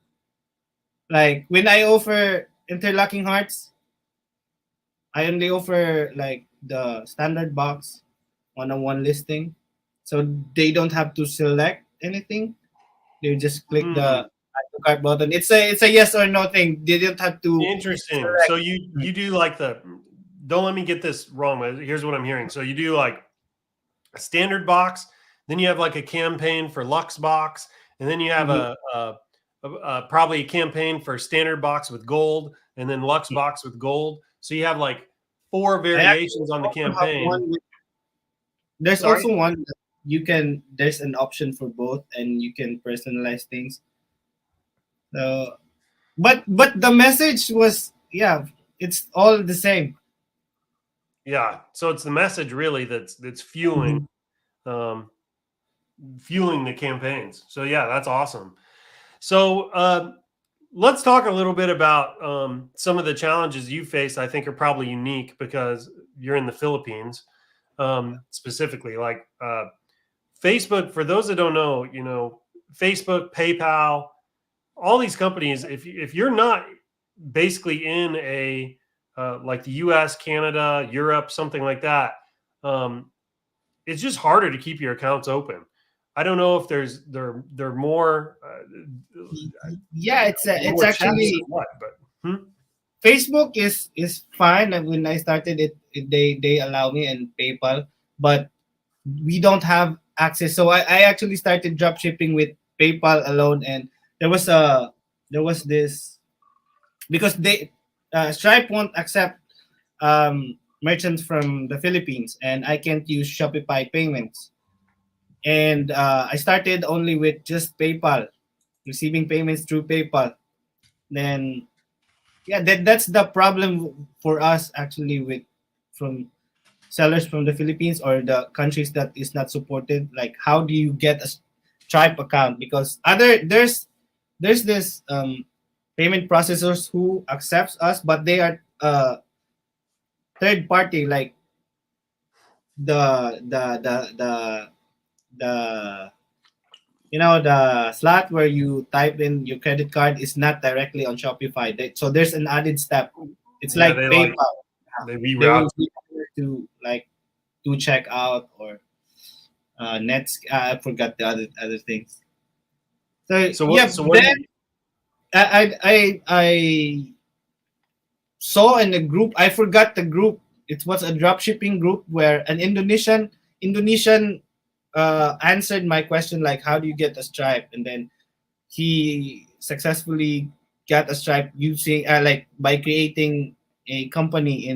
Like when I offer interlocking hearts, I only offer like the standard box one-on-one listing, so they don't have to select anything. They just click the add to cart button. It's a yes or no thing. They don't have to. Interesting. select. So you do like don't let me get this wrong, but here's what I'm hearing. So you do like a standard box, then you have like a campaign for Lux box, and then you have probably a campaign for standard box with gold, and then Lux box with gold. So you have like 4 variations on the campaign. There's also one that there's an option for both, and you can personalize things. So, but the message was, it's all the same. Yeah. So it's the message really that's fueling fueling the campaigns. So yeah, that's awesome. So let's talk a little bit about some of the challenges you face. I think are probably unique because you're in the Philippines, specifically. Like Facebook, for those that don't know, Facebook, PayPal, all these companies. If you're not basically in a like the U.S., Canada, Europe, something like that, it's just harder to keep your accounts open. I don't know if they're more. It's actually what, but Facebook is fine. And when I started it, they allow me, and PayPal, but we don't have access. So I actually started drop shipping with PayPal alone, and there was this, because they Stripe won't accept merchants from the Philippines, and I can't use Shopify payments. And I started only with just PayPal, receiving payments through PayPal. Then that's the problem for us actually, from sellers from the Philippines or the countries that is not supported. Like, how do you get a Stripe account? Because there's this payment processors who accepts us, but they are third party, like the the slot where you type in your credit card is not directly on Shopify. So there's an added step. It's like PayPal. They reroute to like to check out or Nets. I forgot the other things. Then I saw in the group. I forgot the group. It was a dropshipping group where an Indonesian answered my question, like, how do you get a Stripe? And then he successfully got a Stripe using like by creating a company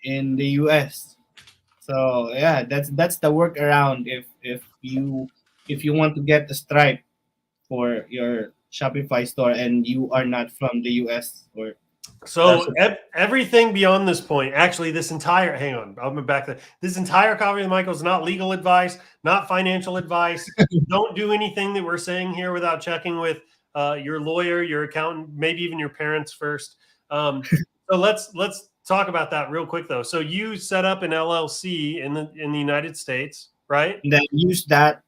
in the US. So yeah, that's the workaround if you want to get a Stripe for your Shopify store and you are not from the US or that's So everything beyond this point, actually, this entire hang on, I'll move back to this entire copy of the Michael is not legal advice, not financial advice. Don't do anything that we're saying here without checking with your lawyer, your accountant, maybe even your parents first. So let's talk about that real quick though. So you set up an LLC in the United States, right? then use that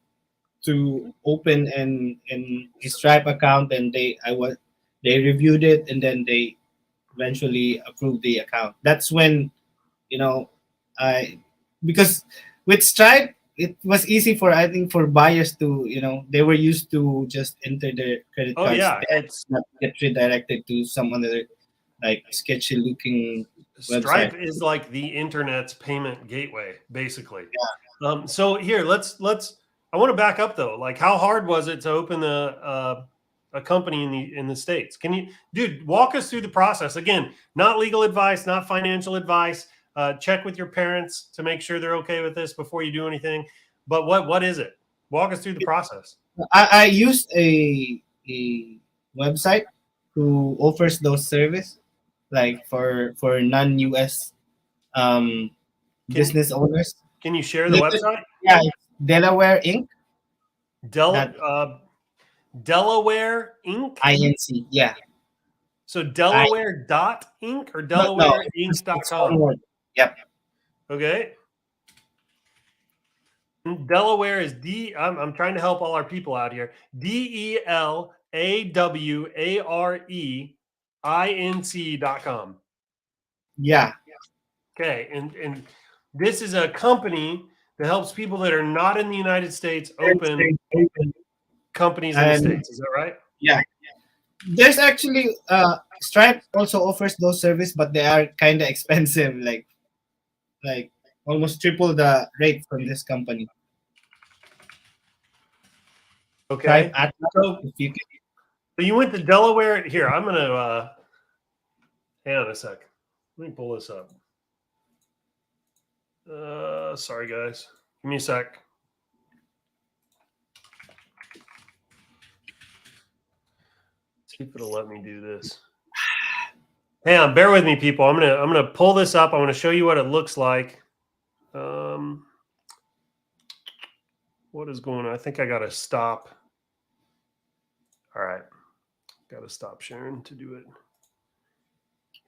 to open an a Stripe account and they reviewed it and then they eventually approved the account. That's when you know I because with Stripe it was easy for I think for buyers to they were used to just enter their credit Oh cards yeah, there, it's not get redirected to some other like sketchy looking website. Stripe is like the internet's payment gateway, basically. So here, let's. I want to back up though. Like, how hard was it to open a company in the states? Can you, dude, walk us through the process again? Not legal advice, not financial advice. Check with your parents to make sure they're okay with this before you do anything. But what is it? Walk us through the process. I used a website who offers those service like for non-US Can business owners. can you share the website? Yeah, it's Delaware Inc. Del That Delaware Inc. INC. Yeah. So I Delaware dot Inc. or no, it's one DelawareInc.com. word. Yep. Okay. And Delaware is I'm trying to help all our people out here. DelawareInc.com. Yeah. Okay. And this is a company that helps people that are not in the United States open companies in the And States. Is that right? yeah, there's actually Stripe also offers those service, but they are kind of expensive, like almost triple the rate from this company. Stripe Okay. Atlas, So, if you can. so you went to Delaware. Here, I'm gonna hang on a sec. Let me pull this up. Sorry guys. Give me a sec. See if it'll let me do this. Hang on, bear with me, people. I'm gonna pull this up. I want to show you what it looks like. What is going on? I think I gotta stop. All right, gotta stop sharing to do it.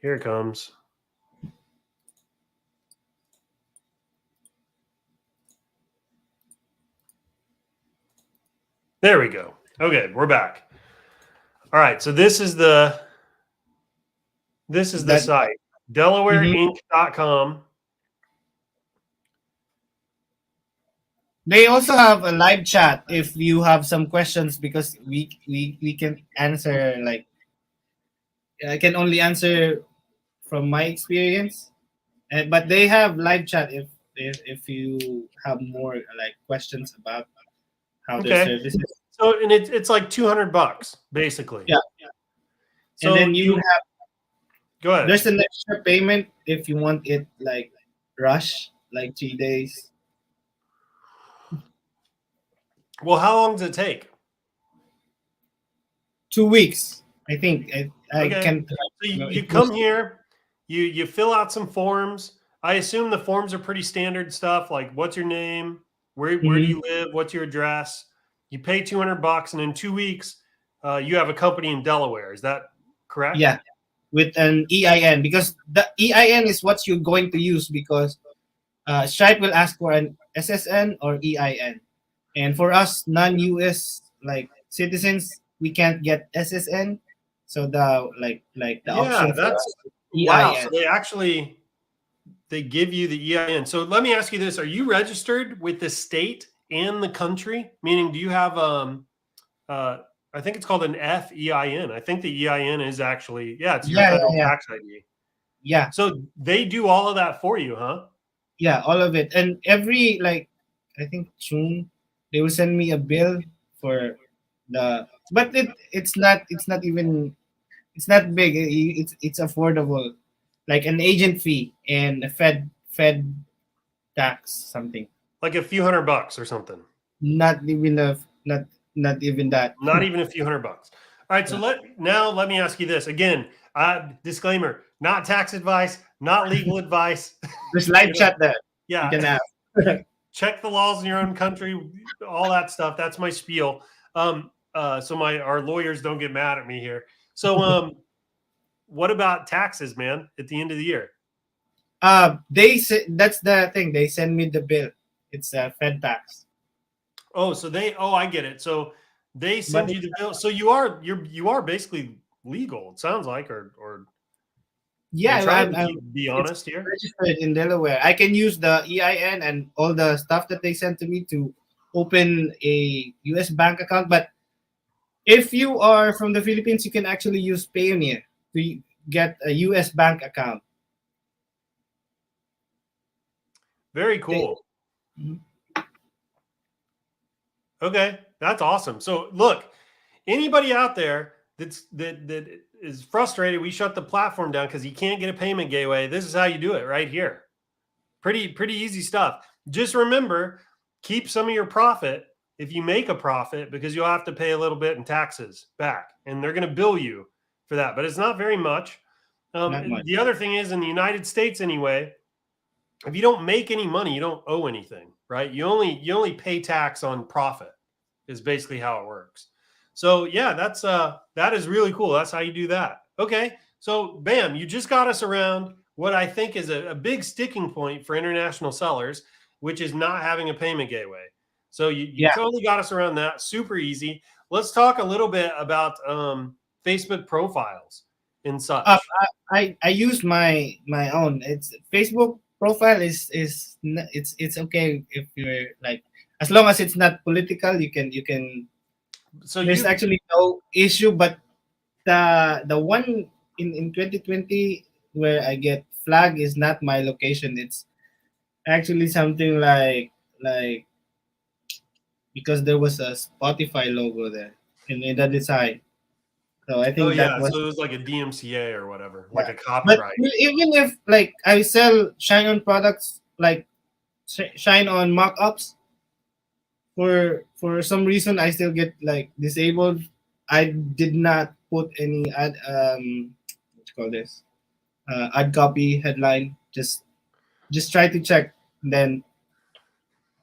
Here it comes. There we go. Okay, we're back. All right, so this is the site, DelawareInc.com. They also have a live chat if you have some questions because we can answer like I can only answer from my experience, but they have live chat if you have more like questions about how their Okay, services. so and it's like $200 basically. Yeah, So and then you have go ahead. there's an extra payment if you want it like rush like 3 days. Well, how long does it take? 2 weeks, I think. I Okay. can. So you come here, you fill out some forms. I assume the forms are pretty standard stuff like what's your name, where do you live, what's your address. You pay $200, and in 2 weeks, you have a company in Delaware. Is that correct? Yeah, with an EIN because the EIN is what you're going to use because Stripe will ask for an SSN or EIN, and for us non-US like citizens, we can't get SSN, so the Yeah, option for that's us is wow. EIN. So they give you the EIN. So let me ask you this: are you registered with the state and the country? Meaning, do you have I think it's called an FEIN. I think the EIN is actually it's your federal tax ID. Yeah, So they do all of that for you, huh? yeah, all of it, and every like I think June they will send me a bill for but it's not even it's not big. It's affordable. like an agent fee and a Fed tax something. Like a few $100 or something. Not even not even that. Not even a few $100. All right, so let me ask you this again. Disclaimer: not tax advice, not legal advice. There's live chat there. Yeah, You can ask. check the laws in your own country, all that stuff. That's my spiel. So our lawyers don't get mad at me here. So, what about taxes, man? At the end of the year? They say that's the thing. They send me the bill. It's a Fed tax. Oh, so I get it. So they send you the bill. So you are basically legal. It sounds like, or yeah, trying to be honest here. Registered in Delaware. I can use the EIN and all the stuff that they sent to me to open a U.S. bank account. But if you are from the Philippines, you can actually use Payoneer to get a U.S. bank account. Very cool. Okay, that's awesome. So look, anybody out there that is frustrated, we shut the platform down because you can't get a payment gateway. This is how you do it right here. Pretty easy stuff. Just remember, keep some of your profit if you make a profit, because you'll have to pay a little bit in taxes back, and they're going to bill you for that. But it's not very much. Not much. The other thing is, in the United States anyway, if you don't make any money, you don't owe anything, right? You only pay tax on profit is basically how it works. So yeah, that is really cool. That's how you do that. Okay. So bam, you just got us around what I think is a big sticking point for international sellers, which is not having a payment gateway. So you totally got us around that. Super easy. Let's talk a little bit about Facebook profiles and such. I use my own. It's Facebook profile is it's okay if you're like, as long as it's not political, you can. So there's actually no issue. But the one in 2020 where I get flagged is not my location. It's actually something like because there was a Spotify logo there in the design. So I think that was, so it was like a DMCA or whatever, yeah, like a copyright. But even if like I sell ShineOn products like ShineOn mock-ups, for some reason I still get like disabled. I did not put any ad what you call this ad copy headline. Just try to check. Then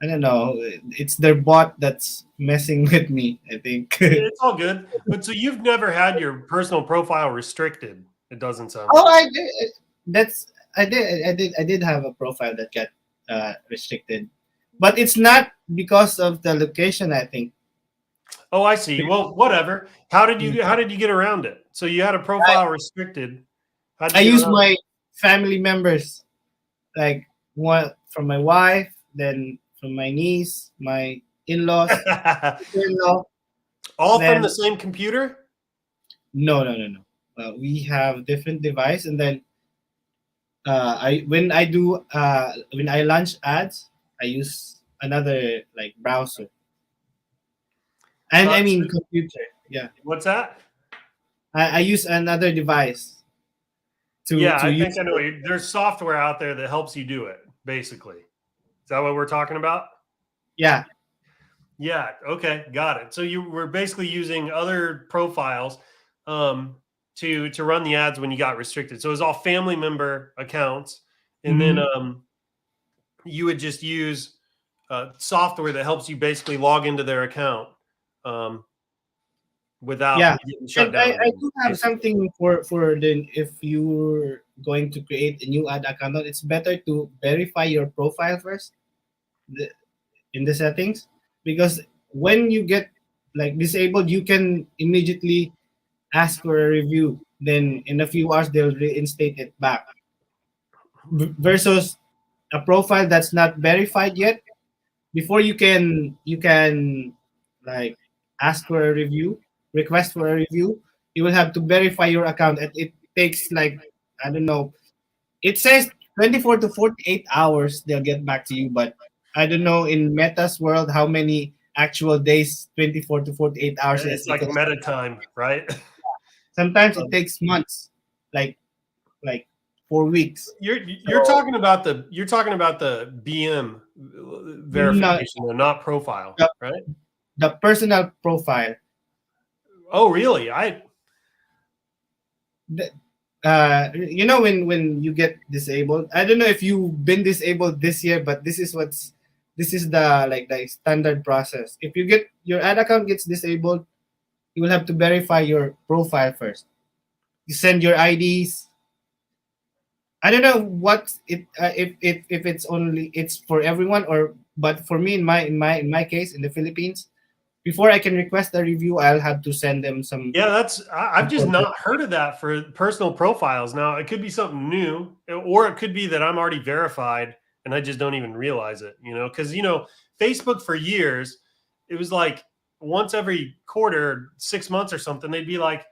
I don't know. It's their bot that's messing with me, I think. It's all good. But so you've never had your personal profile restricted? It doesn't sound. Oh, I did. I did have a profile that got restricted, but it's not because of the location, I think. Oh, I see. Well, whatever. How did you get around it? So you had a profile restricted. I use my family members, like one from my wife, then from my niece, my in-laws, in-law. All from the same computer? No. We have different device, and then when I launch ads, I use another like browser. And I mean computer. Yeah. What's that? I use another device. I think I know. There's software out there that helps you do it, basically. Is that what we're talking about? Yeah. Yeah. Okay. Got it. So you were basically using other profiles to run the ads when you got restricted. So it was all family member accounts. And then you would just use software that helps you basically log into their account without getting shut down. I do have something for the if you're going to create a new ad account, it's better to verify your profile first in the settings, because when you get like disabled, you can immediately ask for a review. Then in a few hours they'll reinstate it back. Versus a profile that's not verified yet, before you can like ask for a review, request for a review, you will have to verify your account, and it takes like, I don't know, it says 24 to 48 hours they'll get back to you, but I don't know in Meta's world how many actual days 24 to 48 hours is. It's like meta time, right? Sometimes it takes months, like 4 weeks. You're talking about the BM No, verification, though, not profile, the, right? the personal profile. Oh, really? You know, when you get disabled, I don't know if you've been disabled this year, but this is the like the standard process. If you get your ad account gets disabled, you will have to verify your profile first. You send your IDs. I don't know what it if it's only it's for everyone, or but for me in my case in the Philippines, before I can request a review, I'll have to send them some. Yeah, I've just not heard of that for personal profiles. Now, it could be something new, or it could be that I'm already verified and I just don't even realize it, because, Facebook for years, it was like once every quarter, 6 months or something, they'd be like,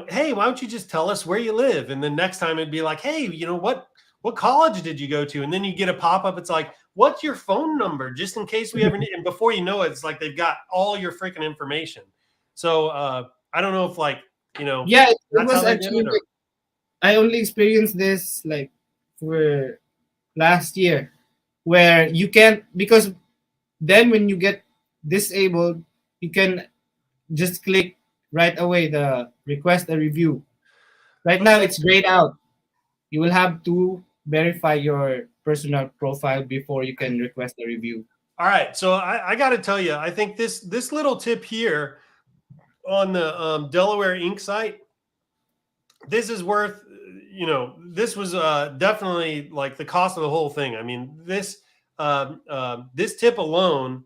hey, why don't you just tell us where you live? And then next time it'd be like, hey, what college did you go to? And then you get a pop-up. It's like, what's your phone number? Just in case we ever need. And before you know it, it's like they've got all your freaking information. So I don't know if Yeah, it that's was how they did actually it. Or... I only experienced this like for last year, where you can't, because then when you get disabled, you can just click right away the request a review. Right now Okay. it's grayed out. You will have to verify your personal profile before you can request a review. All right. So I got to tell you, I think this little tip here on the Delaware Inc. site, this is worth, this was definitely like the cost of the whole thing. I mean, this tip alone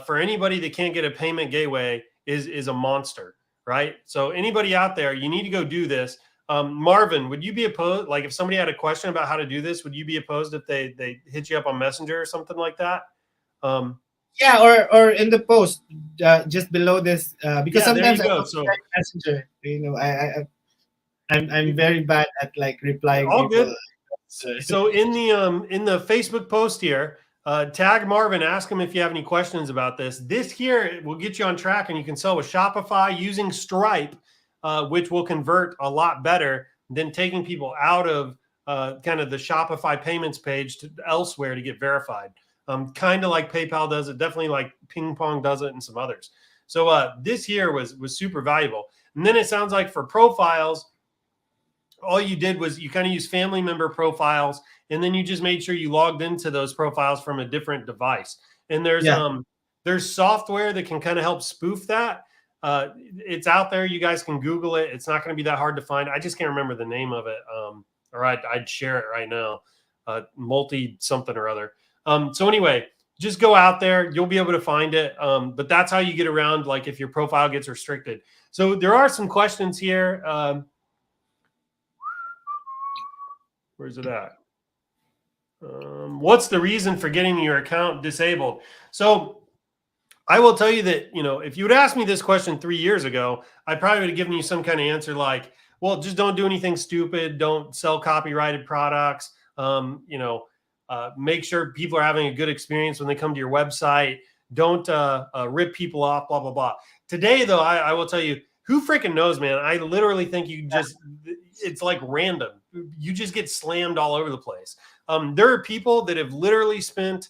for anybody that can't get a payment gateway is a monster, right? So anybody out there, you need to go do this. Marvin, would you be opposed? Like if somebody had a question about how to do this, would you be opposed if they hit you up on Messenger or something like that? Yeah, or in the post, just below this, because Yeah, there sometimes you I go. don't So check Messenger. I'm very bad at like replying all people. good. So in the Facebook post here, tag Marvin, ask him if you have any questions about this. This here will get you on track, and you can sell with Shopify using Stripe, which will convert a lot better than taking people out of kind of the Shopify payments page to elsewhere to get verified. Kind of like PayPal does it, definitely like Ping Pong does it, and some others. So this here was super valuable. And then it sounds like for profiles, all you did was you kind of use family member profiles, and then you just made sure you logged into those profiles from a different device. And there's software that can kind of help spoof that. It's out there. You guys can Google it. It's not going to be that hard to find. I just can't remember the name of it. Or I'd share it right now. Multi something or other. So anyway, just go out there. You'll be able to find it. But that's how you get around, like if your profile gets restricted. So there are some questions here. Where's it at? What's the reason for getting your account disabled? So I will tell you that, if you would ask me this question 3 years ago, I probably would have given you some kind of answer like, well, just don't do anything stupid. Don't sell copyrighted products. Make sure people are having a good experience when they come to your website. Don't rip people off, blah, blah, blah. Today, though, I will tell you, who freaking knows, man? I literally think it's like random. You just get slammed all over the place. There are people that have literally spent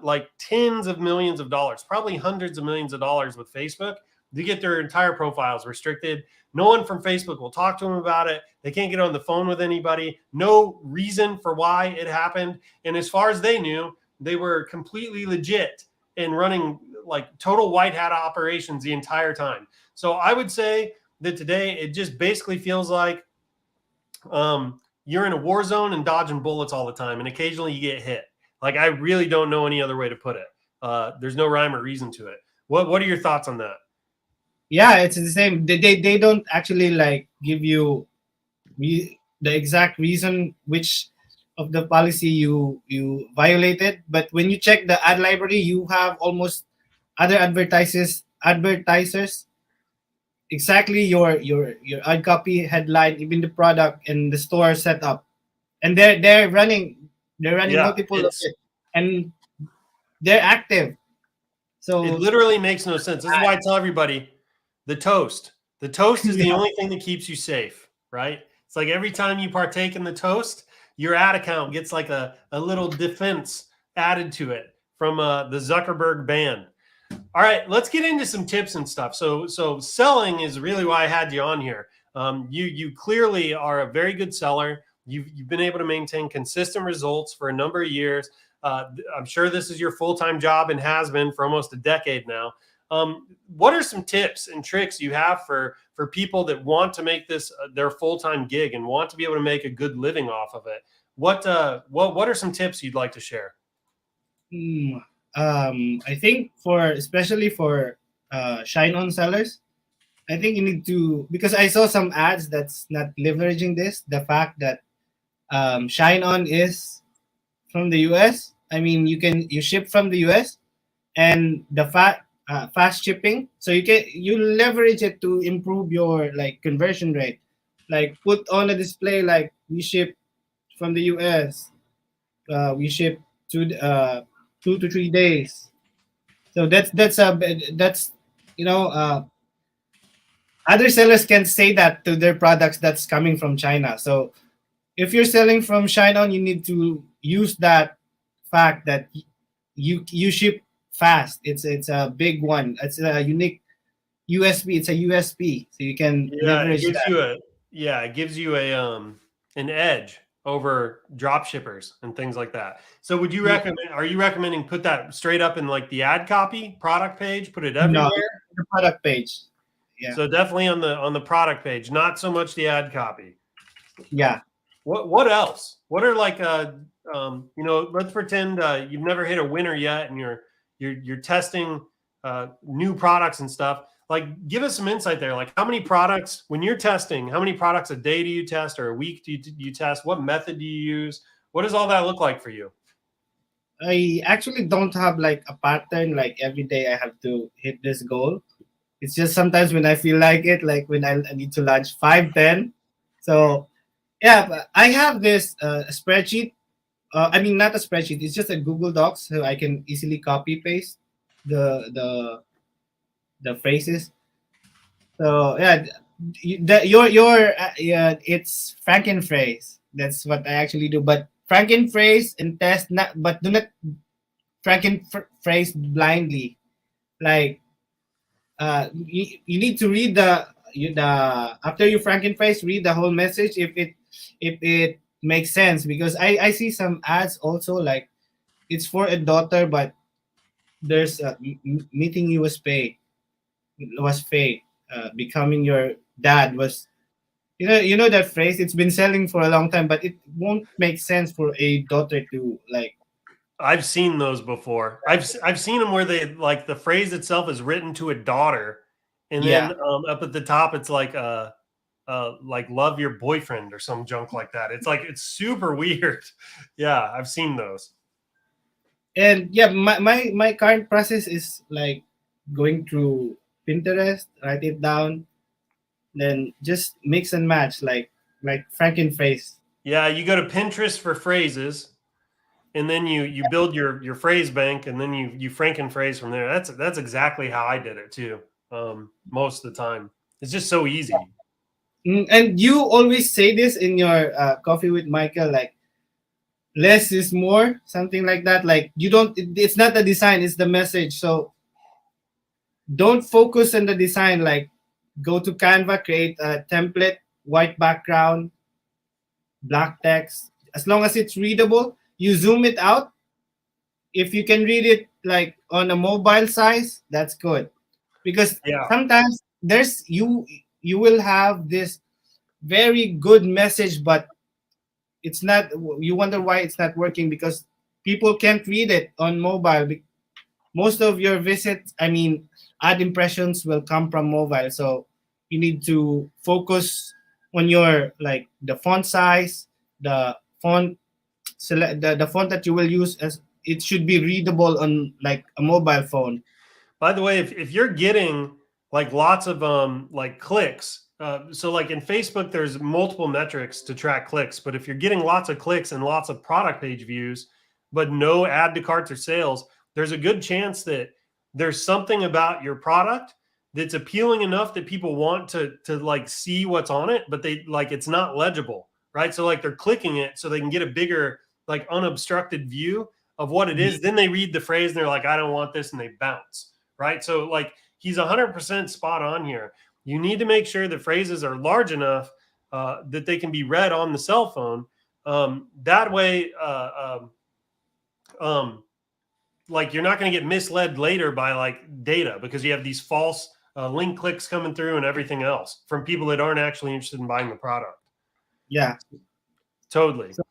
like tens of millions of dollars, probably hundreds of millions of dollars with Facebook to get their entire profiles restricted. No one from Facebook will talk to them about it. They can't get on the phone with anybody. No reason for why it happened. And as far as they knew, they were completely legit and running like total white hat operations the entire time. So I would say that today it just basically feels like you're in a war zone and dodging bullets all the time, and occasionally you get hit. Like I really don't know any other way to put it. There's no rhyme or reason to it. What are your thoughts on that? Yeah, it's the same. They don't actually like give you the exact reason which of the policy you violated, but when you check the ad library, you have almost other advertisers exactly your ad copy, headline, even the product and the store setup, and they're running Yeah, multiple of it, and they're active. So it literally makes no sense. This is why I tell everybody the toast. The toast is the yeah, only thing that keeps you safe, right? It's like every time you partake in the toast, your ad account gets like a little defense added to it from the Zuckerberg ban. All right, let's get into some tips and stuff. So selling is really why I had you on here. You clearly are a very good seller. You've been able to maintain consistent results for a number of years. I'm sure this is your full-time job and has been for almost a decade now. What are some tips and tricks you have for people that want to make this their full-time gig and want to be able to make a good living off of it? What are some tips you'd like to share? I think especially for ShineOn sellers, I think you need to, because I saw some ads that's not leveraging this. The fact that ShineOn is from the US. I mean, you ship from the US, and the fast shipping, so you leverage it to improve your like conversion rate. Like put on a display like we ship from the US. We ship to 2 to 3 days. So that's you know other sellers can say that to their products that's coming from China. So if you're selling from ShineOn, you need to use that fact that you ship fast. It's a big one. It's a unique USP. It's a USP, so you can leverage that. It gives you an edge over drop shippers and things like that. So would you are you recommending put that straight up in like the ad copy product page, put it everywhere? No, the product page. Yeah. So definitely on the product page, not so much the ad copy. Yeah. What else? What are like let's pretend you've never hit a winner yet and you're testing new products and stuff. Like, give us some insight there. Like, how many products, when you're testing, how many products a day do you test or a week do you test? What method do you use? What does all that look like for you? I actually don't have like a pattern, like every day I have to hit this goal. It's just sometimes when I feel like it, like when I need to launch 5, 10. So, yeah, but I have this spreadsheet. I mean, not a spreadsheet, it's just a Google Docs, so I can easily copy paste the phrases. So yeah, yeah, it's Frankenphrase. That's what I actually do. But Frankenphrase and test not, but do not Frankenphrase blindly. Like you need to read the after you Frankenphrase, read the whole message if it makes sense, because I see some ads also like it's for a daughter, but there's meeting you was fake. Becoming your dad was, you know that phrase. It's been selling for a long time, but it won't make sense for a daughter to like. I've seen those before. I've seen them where they like the phrase itself is written to a daughter, and then up at the top it's like love your boyfriend or some junk like that. It's like it's super weird. Yeah, I've seen those. And yeah, my current process is like going through Pinterest, write it down, then just mix and match like Frankenphrase. Yeah, you go to Pinterest for phrases, and then you build your phrase bank, and then you Frankenphrase from there. That's exactly how I did it too. Most of the time, it's just so easy. And you always say this in your coffee with Michael, like less is more, something like that. Like you don't. It's not the design; it's the message. So don't focus on the design. Like go to Canva, create a template, white background, black text. As long as it's readable, you zoom it out. If you can read it like on a mobile size, that's good. Because sometimes you will have this very good message, but it's not. You wonder why it's not working, because people can't read it on mobile. Most of your visits, I mean, ad impressions will come from mobile, so you need to focus on your like the font size, the font select the font that you will use, as it should be readable on like a mobile phone. By the way, if you're getting like lots of like clicks, so like in Facebook, there's multiple metrics to track clicks, but if you're getting lots of clicks and lots of product page views, but no add to carts or sales, there's a good chance that there's something about your product that's appealing enough that people want to like see what's on it, but they like it's not legible, right? So like they're clicking it so they can get a bigger like unobstructed view of what it is. Then they read the phrase and they're like, I don't want this, and they bounce, right? So like he's 100% spot on here. You need to make sure the phrases are large enough that they can be read on the cell phone. That way, like you're not going to get misled later by like data because you have these false link clicks coming through and everything else from people that aren't actually interested in buying the product. Yeah. Totally. So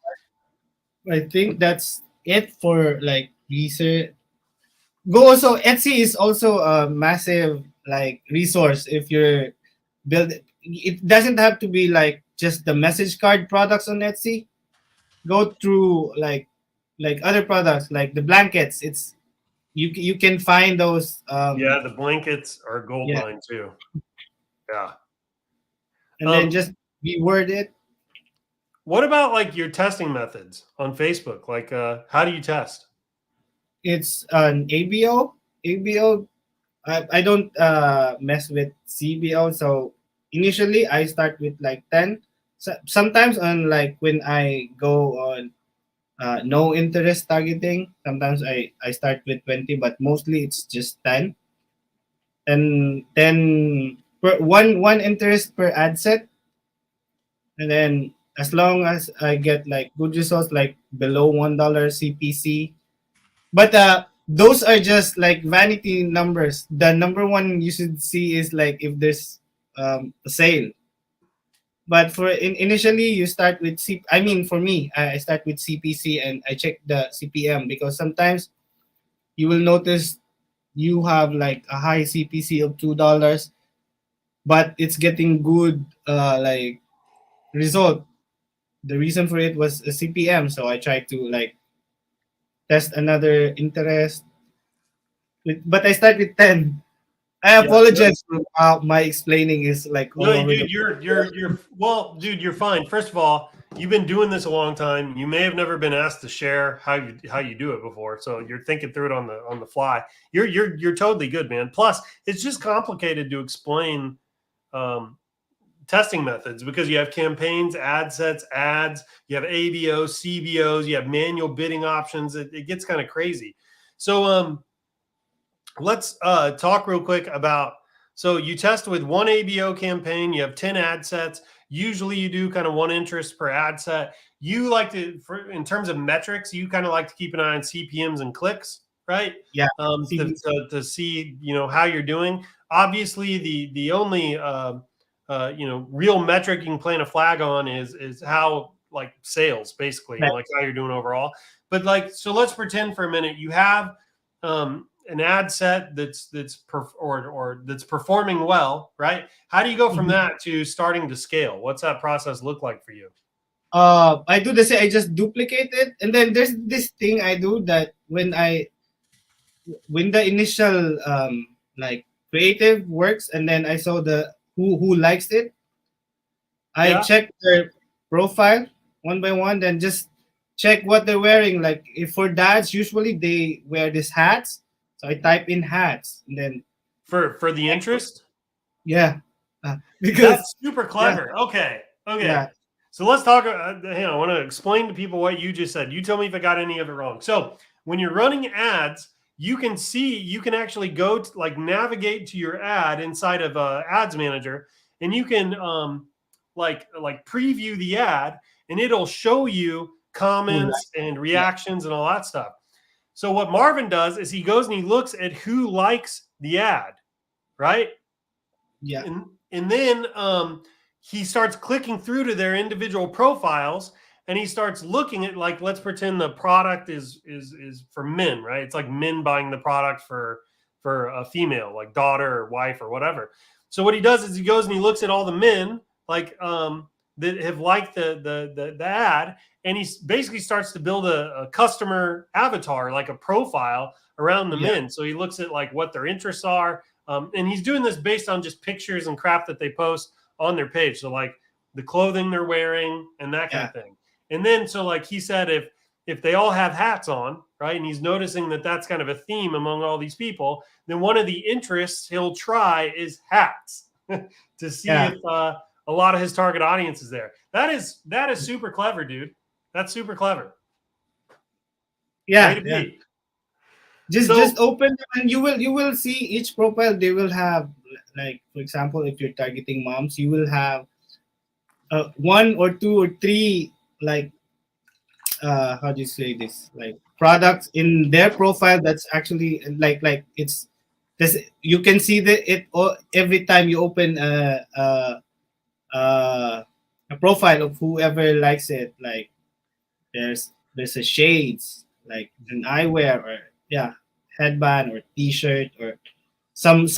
I think that's it for like research. Go also Etsy is also a massive like resource if you're build. It doesn't have to be like just the message card products on Etsy. Go through like other products like the blankets. It's you can find those. Yeah, the blankets are gold Yeah, mine too. Yeah. and then just reword it. What about like your testing methods on Facebook? Like, how do you test? It's an ABO. ABO. I don't mess with CBO. So initially I start with like 10. So sometimes on like when I go on no interest targeting, sometimes I start with 20, but mostly it's just 10. And then per one interest per ad set. And then as long as I get like good results like below $1 CPC. But those are just like vanity numbers. The number one you should see is like if there's a sale. But for initially you start with I mean for me I start with CPC and I check the CPM because sometimes you will notice you have like a high CPC of $2, but it's getting good like result. The reason for it was a CPM, so I tried to like test another interest. But I start with 10. I Yeah, apologize for how my explaining is like all no, over dude, the. you're well, dude, you're fine. First of all, you've been doing this a long time. You may have never been asked to share how you do it before, so you're thinking through it on the fly. You're totally good, man. Plus, it's just complicated to explain um, testing methods because you have campaigns, ad sets, ads, you have ABOs, CBOs, you have manual bidding options. It gets kind of crazy. So let's talk real quick about, so you test with one ABO campaign, you have 10 ad sets. Usually you do kind of one interest per ad set. You like to, in terms of metrics, you kind of like to keep an eye on CPMs and clicks, right? Yeah. To see, how you're doing. Obviously the only, real metric you can plant a flag on is how like sales basically, like how you're doing overall. But like, so let's pretend for a minute you have, an ad set that's performing well, right? How do you go from that to starting to scale? What's that process look like for you? I do the same. I just duplicate it, and then there's this thing I do that when the initial like creative works, and then I saw the who likes it. I Yeah. check their profile one by one, then just check what they're wearing. Like if for dads, usually they wear these hats, so I type in hats, and then For the interest? yeah, because That's super yeah, clever. Okay. yeah, So let's talk. Hang on, I want to explain to people what you just said. You tell me if I got any of it wrong. So when you're running ads, you can actually go to, like, navigate to your ad inside of Ads Manager, and you can like preview the ad, and it'll show you comments and reactions and all that stuff. So what Marvin does is he goes and he looks at who likes the ad, right? yeah, And then he starts clicking through to their individual profiles, and he starts looking at, like, let's pretend the product is for men, right? It's like men buying the product for a female, like daughter or wife or whatever. So what he does is he goes and he looks at all the men like that have liked the ad, and he basically starts to build a customer avatar, like a profile around the men. So he looks at like what their interests are. And he's doing this based on just pictures and crap that they post on their page. So like the clothing they're wearing and that kind of thing. And then, so like he said, if they all have hats on, right? And he's noticing that that's kind of a theme among all these people. Then one of the interests he'll try is hats to see Yeah. if a lot of his target audience is there. That is super clever, dude. That's super clever. Way Yeah. to Yeah. be. Just So open them and you will see each profile. They will have, like, for example, if you're targeting moms, you will have one or two or three, like, how do you say this, like, products in their profile that's actually like it's this. You can see that it every time you open uh, a profile of whoever likes it. Like, there's a shades, like an eyewear, or yeah, headband or t-shirt, or some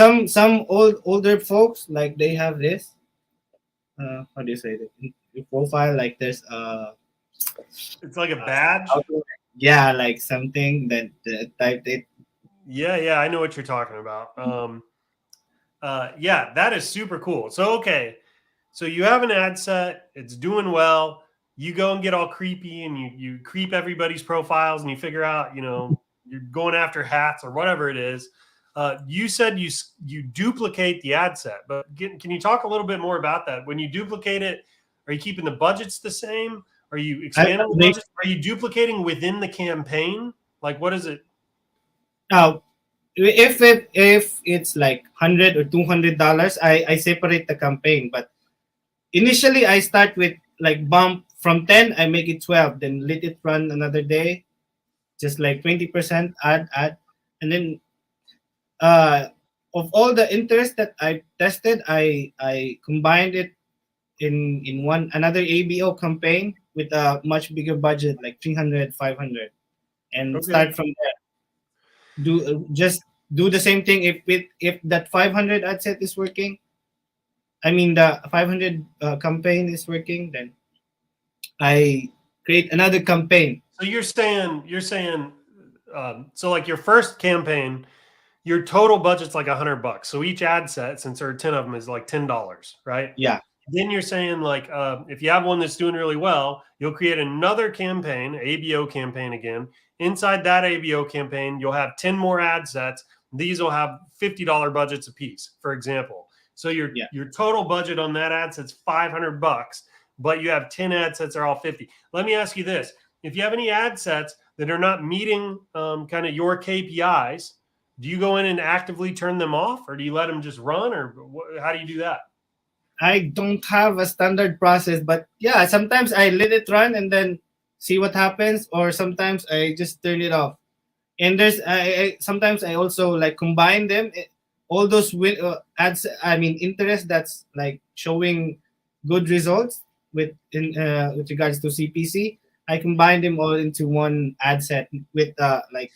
older folks, like, they have this, how do you say that, in your profile, like, there's it's like a badge. yeah, like something that typed it. Yeah, I know what you're talking about. Yeah, that is super cool. So okay, so you have an ad set, it's doing well. You go and get all creepy and you creep everybody's profiles and you figure out, you're going after hats or whatever it is. You said you duplicate the ad set, but can you talk a little bit more about that? When you duplicate it, are you keeping the budgets the same? Are you expanding the budget? Are you duplicating within the campaign? Like, what is it? Now, if it's like $100 or $200, I separate the campaign. But initially, I start with, like, bump from 10, I make it 12, then let it run another day, just like 20%, add, and then uh of all the interest that I tested, I combined it in one another ABO campaign with a much bigger budget, like 300, 500, and Okay. start from there. Just do the same thing. If that 500 ad set is working, I mean the 500 campaign is working, then I create another campaign. So you're saying, so like your first campaign, your total budget's like $100. So each ad set, since there are 10 of them, is like $10, right? Yeah. Then you're saying, like, if you have one that's doing really well, you'll create another campaign, ABO campaign again. Inside that ABO campaign, you'll have 10 more ad sets. These will have $50 budgets a piece, for example. So your total budget on that ad set's $500, but you have 10 ad sets that are all 50. Let me ask you this: if you have any ad sets that are not meeting kind of your KPIs, do you go in and actively turn them off, or do you let them just run, or how do you do that? I don't have a standard process, but yeah, sometimes I let it run and then see what happens, or sometimes I just turn it off. And there's sometimes I also, like, combine them, all those ads, I mean, interest that's like showing good results with regards to CPC. I combine them all into one ad set with like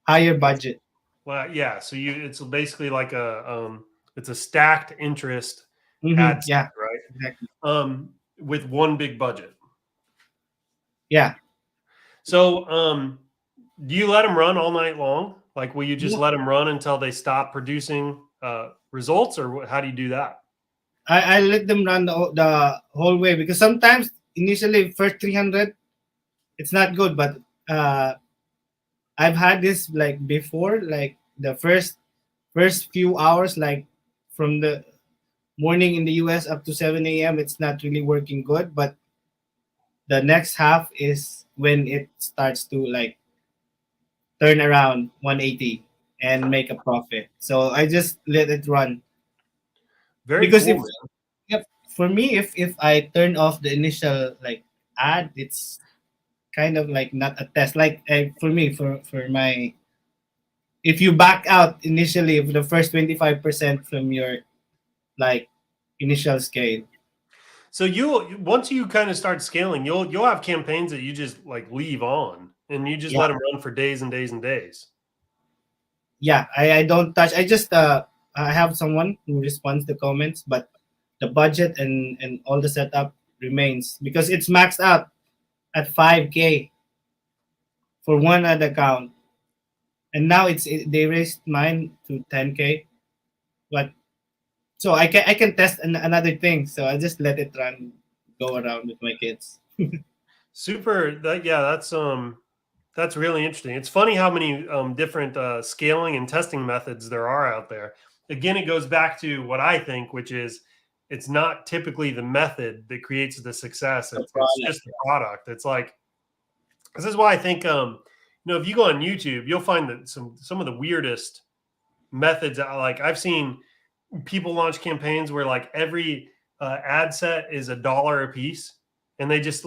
higher budget. Well, yeah. So it's basically like it's a stacked interest ad set, Yeah, right? exactly. With one big budget. Yeah. So, do you let them run all night long? Like, will you just Yeah. let them run until they stop producing results, or how do you do that? I let them run the whole way, because sometimes initially first 300 it's not good, but uh I've had this, like, before, like the first few hours, like from the morning in the US up to 7 a.m., it's not really working good, but the next half is when it starts to, like, turn around 180 and make a profit. So I just let it run, Very because cool, if man. yep, for me, if I turn off the initial, like, ad, it's kind of like not a test. Like, for me, for my, if you back out initially of the first 25% from your, like, initial scale. So once you kind of start scaling, you'll have campaigns that you just like leave on, and you just Yeah, let them run for days and days and days. yeah. I don't touch. I just I have someone who responds the comments, but the budget and all the setup remains, because it's maxed out at 5K for one ad account, and now they raised mine to 10K. But so I can test another thing. So I just let it run, go around with my kids. Super. That's That's really interesting. It's funny how many different scaling and testing methods there are out there. Again, it goes back to what I think, which is it's not typically the method that creates the success. The It's product. just the product. It's like this is why I think if you go on YouTube, you'll find that some of the weirdest methods. Like I've seen people launch campaigns where like every ad set is $1 a piece, and they'll just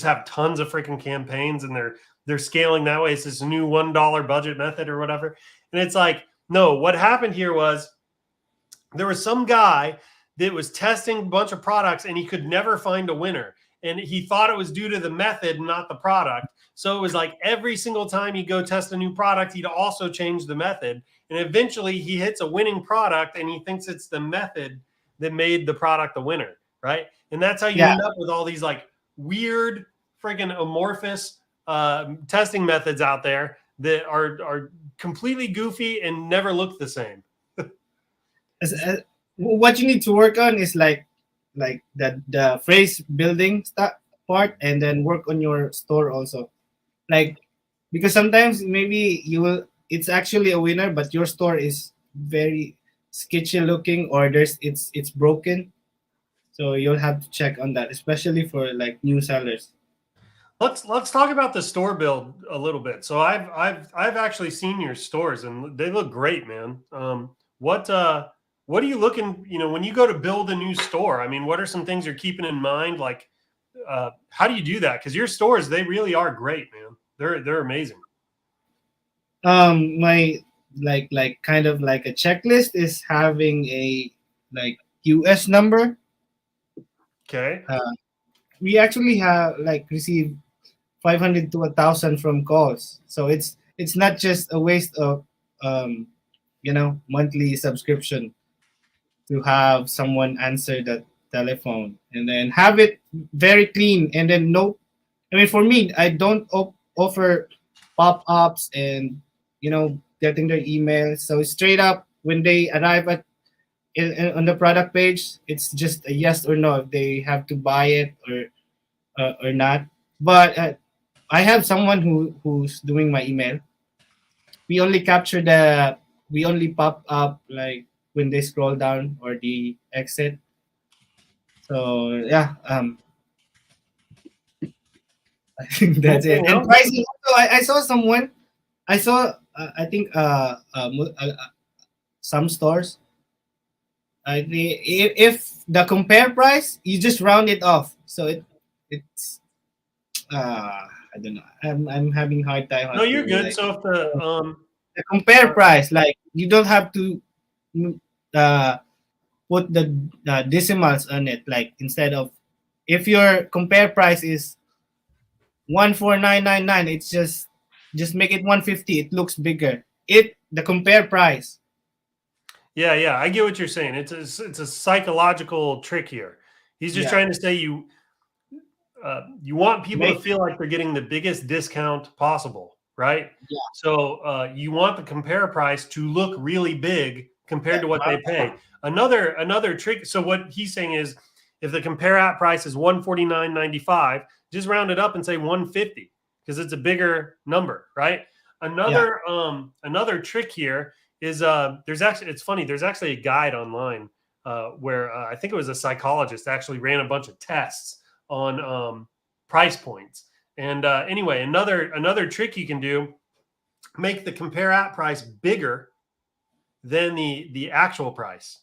have tons of freaking campaigns, and they're scaling that way. It's this new $1 budget method or whatever, and it's like, no, what happened here was there was some guy that was testing a bunch of products and he could never find a winner, and he thought it was due to the method, not the product. So it was like every single time he'd go test a new product, he'd also change the method. And eventually he hits a winning product and he thinks it's the method that made the product the winner, right? And that's how you end up with all these like weird, freaking amorphous testing methods out there that are completely goofy and never look the same. What you need to work on is like the phrase building part, and then work on your store also. Like, because sometimes maybe it's actually a winner, but your store is very sketchy looking, or it's broken. So you'll have to check on that, especially for like new sellers. Let's talk about the store build a little bit. So I've actually seen your stores and they look great, man. What are you looking, when you go to build a new store? I mean, what are some things you're keeping in mind? Like, how do you do that? Because your stores, they really are great, man. They're amazing. My kind of like a checklist is having a like US number. Okay. We actually have like received 500 to 1,000 from calls, so it's not just a waste of monthly subscription to have someone answer the telephone, and then have it very clean, and then no, I mean, for me, I don't offer pop-ups and getting their email. So straight up when they arrive on the product page, it's just a yes or no if they have to buy it or not. But I have someone who's doing my email. We only pop up like when they scroll down or the exit. So yeah, I think that's it. And pricing. Also, I saw someone. I saw. I think some stores. If the compare price, you just round it off. So it's. I don't know. I'm having hard time. No, you're good. Like, so if the compare price, like you don't have to put the decimals on it. Like instead of, if your compare price is 14999, it's just make it 150. It looks bigger. The compare price. Yeah, I get what you're saying. It's a psychological trick here. He's just trying to say you want people to feel like they're getting the biggest discount possible, right? Yeah. So you want the compare price to look really big compared to what they pay. Another trick. So what he's saying is, if the compare app price is $149.95, just round it up and say 150 because it's a bigger number, right? Another trick here is it's funny. There's actually a guide online where I think it was a psychologist actually ran a bunch of tests on price points. And anyway, another trick you can do, make the compare app price bigger than the actual price,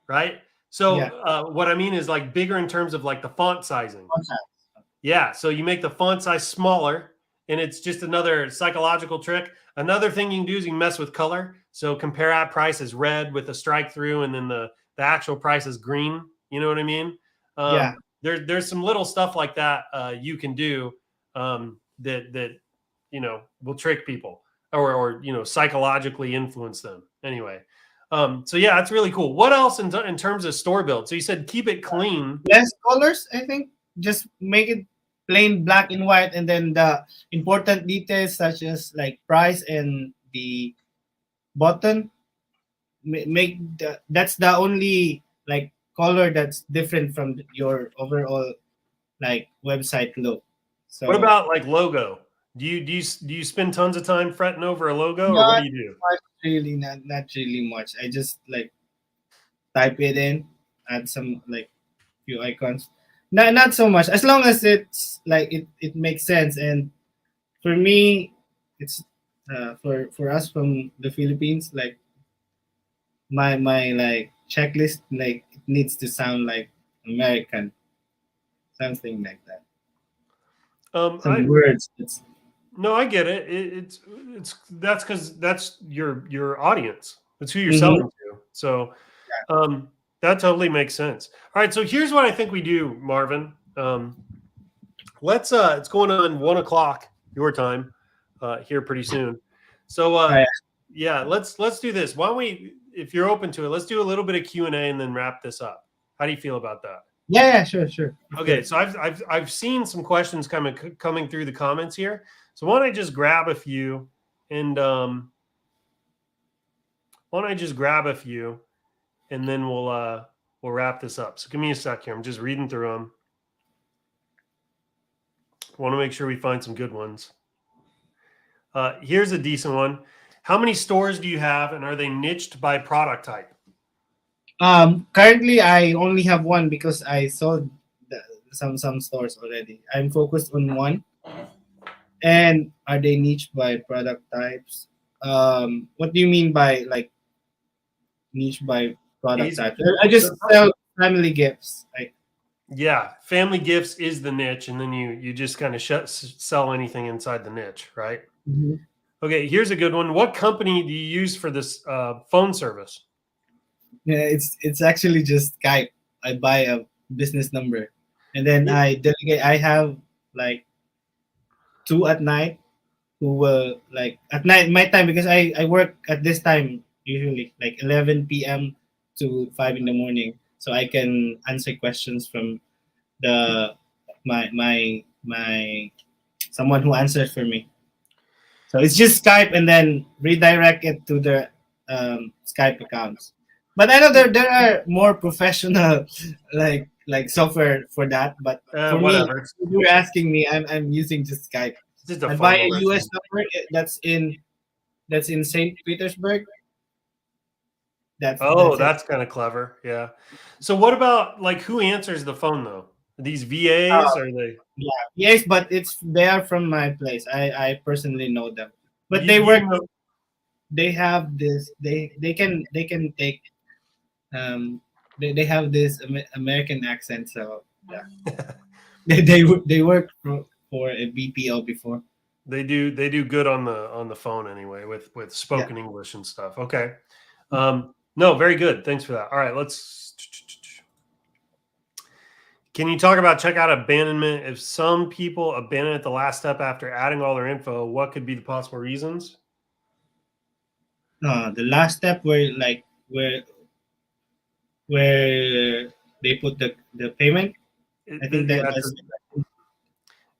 right? So what I mean is like bigger in terms of like the font sizing. Okay. Yeah, so you make the font size smaller, and it's just another psychological trick. Another thing you can do is you can mess with color. So compare app price is red with a strike through, and then the actual price is green. You know what I mean? There's some little stuff like that you can do that will trick people or psychologically influence them. Anyway, so yeah, that's really cool. What else in terms of store build? So you said keep it clean. Less colors, I think. Just make it plain black and white, and then the important details such as like price and the button, that's the only like color that's different from your overall like website look. So what about like logo? Do you spend tons of time fretting over a logo, or what do Not you do? much, really. Not really much. I just like type it in, add some like few icons. Not so much. As long as it's like it makes sense. And for me, it's for us from the Philippines, like my like checklist, like it needs to sound like American, something like that. Some I words. It's No, I get it. It's that's because that's your audience. That's who you're mm-hmm. selling to. So that totally makes sense. All right, so here's what I think we do, Marvin. Let's it's going on 1 o'clock your time here pretty soon. So Right. yeah, let's do this. Why don't we, if you're open to it, let's do a little bit of Q&A and then wrap this up. How do you feel about that? Yeah, sure. Okay, so I've seen some questions coming through the comments here. So why don't I just grab a few and then we'll wrap this up. So give me a sec here. I'm just reading through them. Want to make sure we find some good ones. Here's a decent one. How many stores do you have, and are they niched by product type? Currently I only have one because I sold some stores already. I'm focused on one. And are they niche by product types? What do you mean by like niche by product Is- types? I just sell family gifts. Like Yeah, family gifts is the niche, and then you just kind of sell anything inside the niche, right? mhm. Okay, here's a good one. What company do you use for this phone service? Yeah, it's actually just Skype. I buy a business number, and then Yeah. I delegate. I have like two at night who will like at night my time because I work at this time usually like 11 p.m. to 5 in the morning, so I can answer questions from the my someone who answers for me. So it's just Skype and then redirect it to the Skype accounts. But I know there are more professional like software for that. But for me, Whatever. if you're asking me, I'm using just Skype. It's just a I phone buy a number. US number that's in Saint Petersburg. That's Oh, it. that's kind of clever. Yeah. So what about like who answers the phone though? These VAs, are they? Yeah, yes, but they are from my place. I personally know them, but You, they do you work. know? They have this. They can take. Um, they have this American accent. So yeah, they work for a BPO before. They do good on the phone anyway with Yeah. spoken English and stuff. Okay. No, very good. Thanks for that. All right, let's. Can you talk about checkout abandonment? If some people abandon at the last step after adding all their info, what could be the possible reasons? The last step where they put the payment. I think Yeah, that's.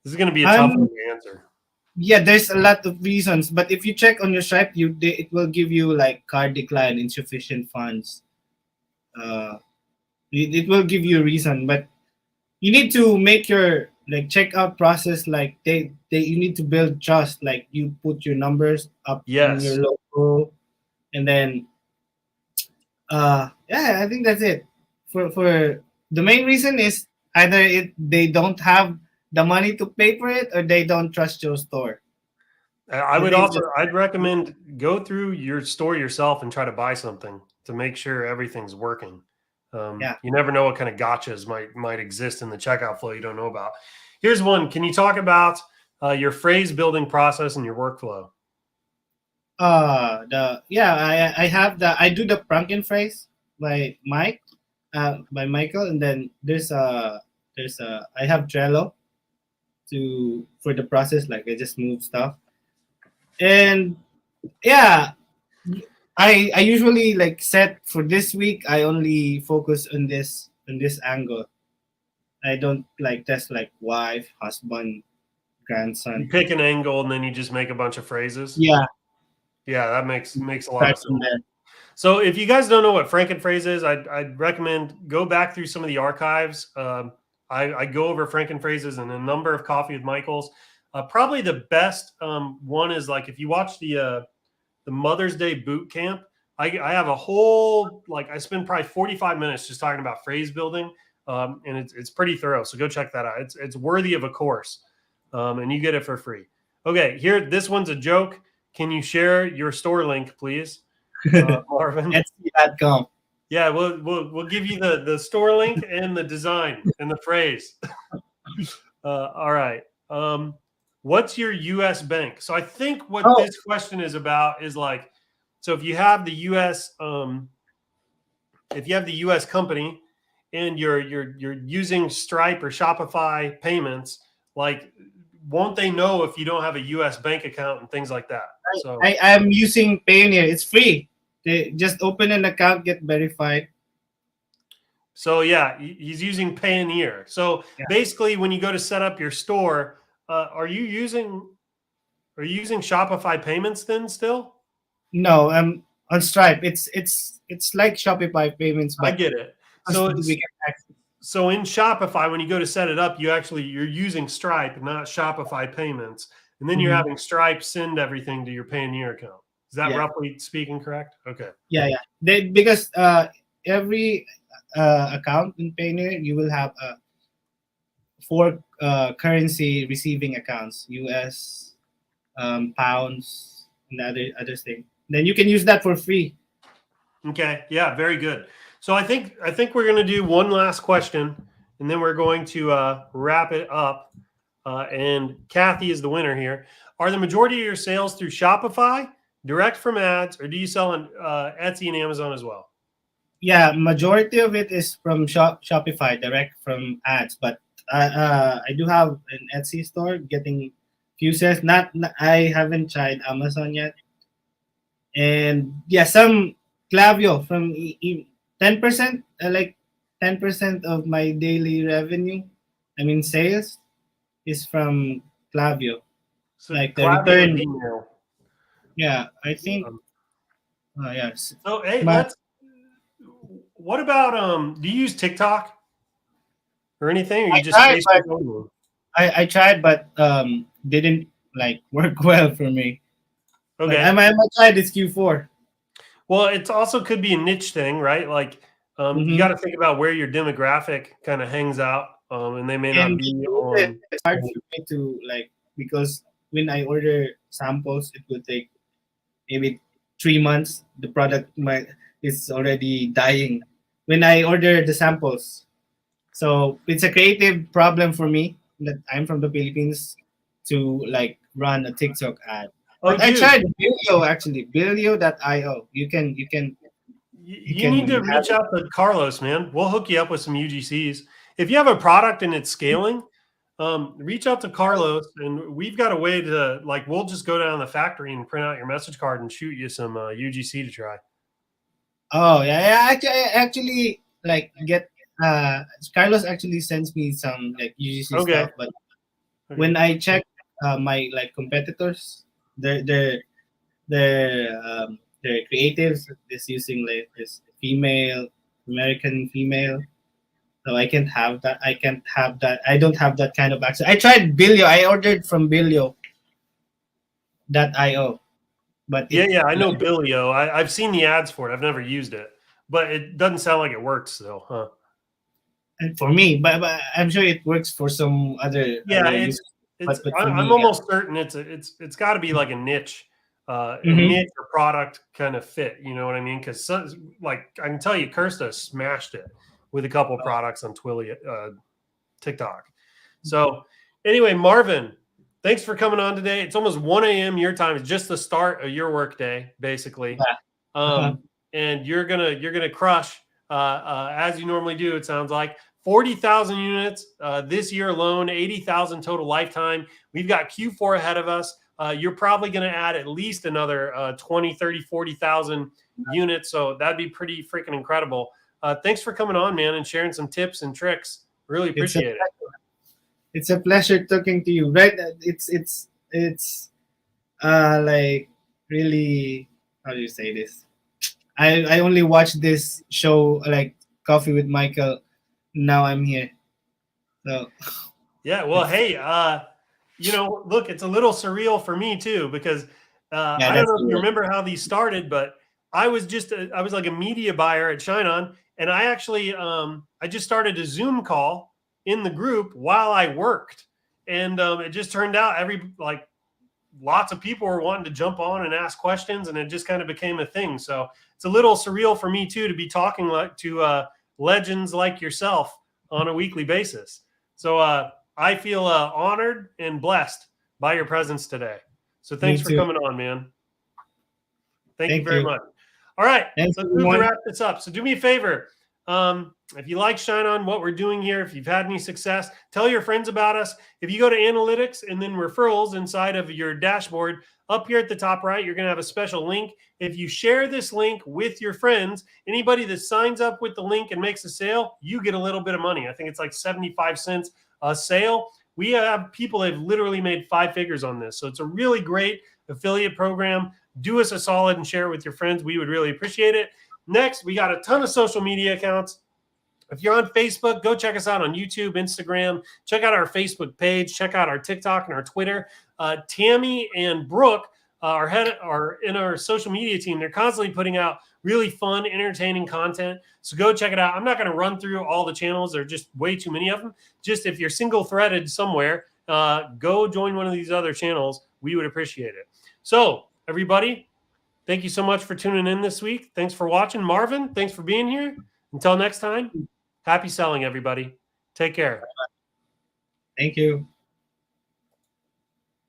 this is going to be a tough Um. one to answer. Yeah, there's a lot of reasons, but if you check on your Stripe, it will give you like card decline, insufficient funds. Uh, it will give you a reason, but you need to make your like checkout process like they you need to build trust. Like you put your numbers up on Yes. your logo, and then yeah, I think that's it. For the main reason is either they don't have the money to pay for it or they don't trust your store. I I would think also, just I'd recommend go through your store yourself and try to buy something to make sure everything's working. yeah. You never know what kind of gotchas might exist in the checkout flow you don't know about. Here's one. Can you talk about your phrase building process and your workflow? I have I do the Franken phrase by by Michael, and then there's I have Trello to for the process. Like I just move stuff, and yeah, I usually like set for this week. I only focus on this angle. I don't like test like wife, husband, You grandson. pick an angle and then you just make a bunch of phrases. Yeah, Yeah, that makes a lot start of from sense. there. So if you guys don't know what Frankenphrase is, I'd recommend go back through some of the archives. I go over Frankenphrases and a number of Coffee with Michaels. Probably the best one is like if you watch the Mother's Day boot camp. I have a whole I spend probably 45 minutes just talking about phrase building, and it's pretty thorough. So go check that out. It's worthy of a course, and you get it for free. Okay, here this one's a joke. Can you share your store link, please, Marvin? Etsy.com. Yeah, we'll give you the store link and the design and the phrase. All right. What's your U.S. bank? So I think what this question is about is like, so if you have the U.S. If you have the U.S. company and you're using Stripe or Shopify payments, like, won't they know if you don't have a U.S. bank account and things like that? So I'm using Payoneer. It's free. They just open an account, get verified. So yeah, he's using Payoneer. So basically, when you go to set up your store, are you using Shopify payments then still? No, on Stripe. It's like Shopify payments, but I get it. So in Shopify, when you go to set it up, you're using Stripe, not Shopify payments, and then you're having Stripe send everything to your Payoneer account. Is that roughly speaking correct? Okay. Yeah. Because every account in Payoneer, you will have 4 currency receiving accounts: US, pounds, and other thing. Then you can use that for free. Okay. Yeah. Very good. So I think we're going to do one last question, and then we're going to wrap it up. And Kathy is the winner here. Are the majority of your sales through Shopify, direct from ads, or do you sell on Etsy and Amazon as well? Yeah, majority of it is from Shopify, direct from ads. But I do have an Etsy store getting few sales. I haven't tried Amazon yet. And yeah, some Klaviyo from 10%, like 10% of my daily revenue, sales, is from Klaviyo. So like the Klaviyo return. email. Yeah, I think. Yes. So hey, But what about do you use TikTok or anything, or you just tried, Facebook only? I tried, but didn't work well for me. Okay. I might try this Q4. Well, it also could be a niche thing, right? Like you got to think about where your demographic kind of hangs out, and they may not be on. It's hard for me to because when I order samples, it will take maybe 3 months. The product is already dying when I order the samples. So it's a creative problem for me that I'm from the Philippines to run a TikTok ad. But I tried Bilio actually, Bilio.io. You need to reach out to Carlos, man. We'll hook you up with some UGCs. If you have a product and it's scaling, reach out to Carlos, and we've got a way to we'll just go down to the factory and print out your message card and shoot you some UGC to try. Oh yeah. Actually get Carlos actually sends me some UGC stuff, but when I check my competitors, their creatives is using this American female. So I can't have that. I don't have that kind of access. I tried Bilio. I ordered from Bilio.io. But I know Bilio. I've seen the ads for it. I've never used it, but it doesn't sound like it works though, huh? And for me, but I'm sure it works for some other. Yeah, I'm almost certain it's got to be like a niche, a niche or product kind of fit. You know what I mean? Because I can tell you, Kirsta smashed it with a couple products on TikTok. So anyway, Marvin, thanks for coming on today. It's almost 1 a.m. your time. It's just the start of your work day, basically. And you're gonna crush as you normally do. It sounds like 40,000 units this year alone, 80,000 total lifetime. We've got Q4 ahead of us. You're probably going to add at least another 20, 30, 40,000 units. So that'd be pretty freaking incredible. Thanks for coming on, man, and sharing some tips and tricks. Really appreciate it. It's a pleasure talking to you. Right? It's really, how do you say this? I only watched this show Coffee with Michael. Now I'm here. So yeah, well, hey, you know, look, it's a little surreal for me too, because Yeah, I don't that's know if you true. remember how these started, but I was like a media buyer at ShineOn, and I actually I just started a Zoom call in the group while I worked, and it just turned out lots of people were wanting to jump on and ask questions, and it just kind of became a thing. So it's a little surreal for me too to be talking to legends like yourself on a weekly basis. So I feel honored and blessed by your presence today. So Me thanks for too. coming on, man. Thank you Thank very you. much. All right, Thanks, let's move to everyone. wrap this up. So do me a favor. If you like ShineOn, what we're doing here, if you've had any success, tell your friends about us. If you go to analytics and then referrals inside of your dashboard, up here at the top right, you're going to have a special link. If you share this link with your friends, anybody that signs up with the link and makes a sale, you get a little bit of money. I think it's like 75 cents a sale. We have people that have literally made 5 figures on this. So it's a really great affiliate program. Do us a solid and share it with your friends. We would really appreciate it. Next, we got a ton of social media accounts. If you're on Facebook, go check us out on YouTube, Instagram. Check out our Facebook page. Check out our TikTok and our Twitter. Tammy and Brooke are in our social media team. They're constantly putting out really fun, entertaining content. So go check it out. I'm not going to run through all the channels. There are just way too many of them. Just if you're single threaded somewhere, go join one of these other channels. We would appreciate it. So everybody, thank you so much for tuning in this week. Thanks for watching. Marvin, thanks for being here. Until next time, happy selling, everybody. Take care. Thank you.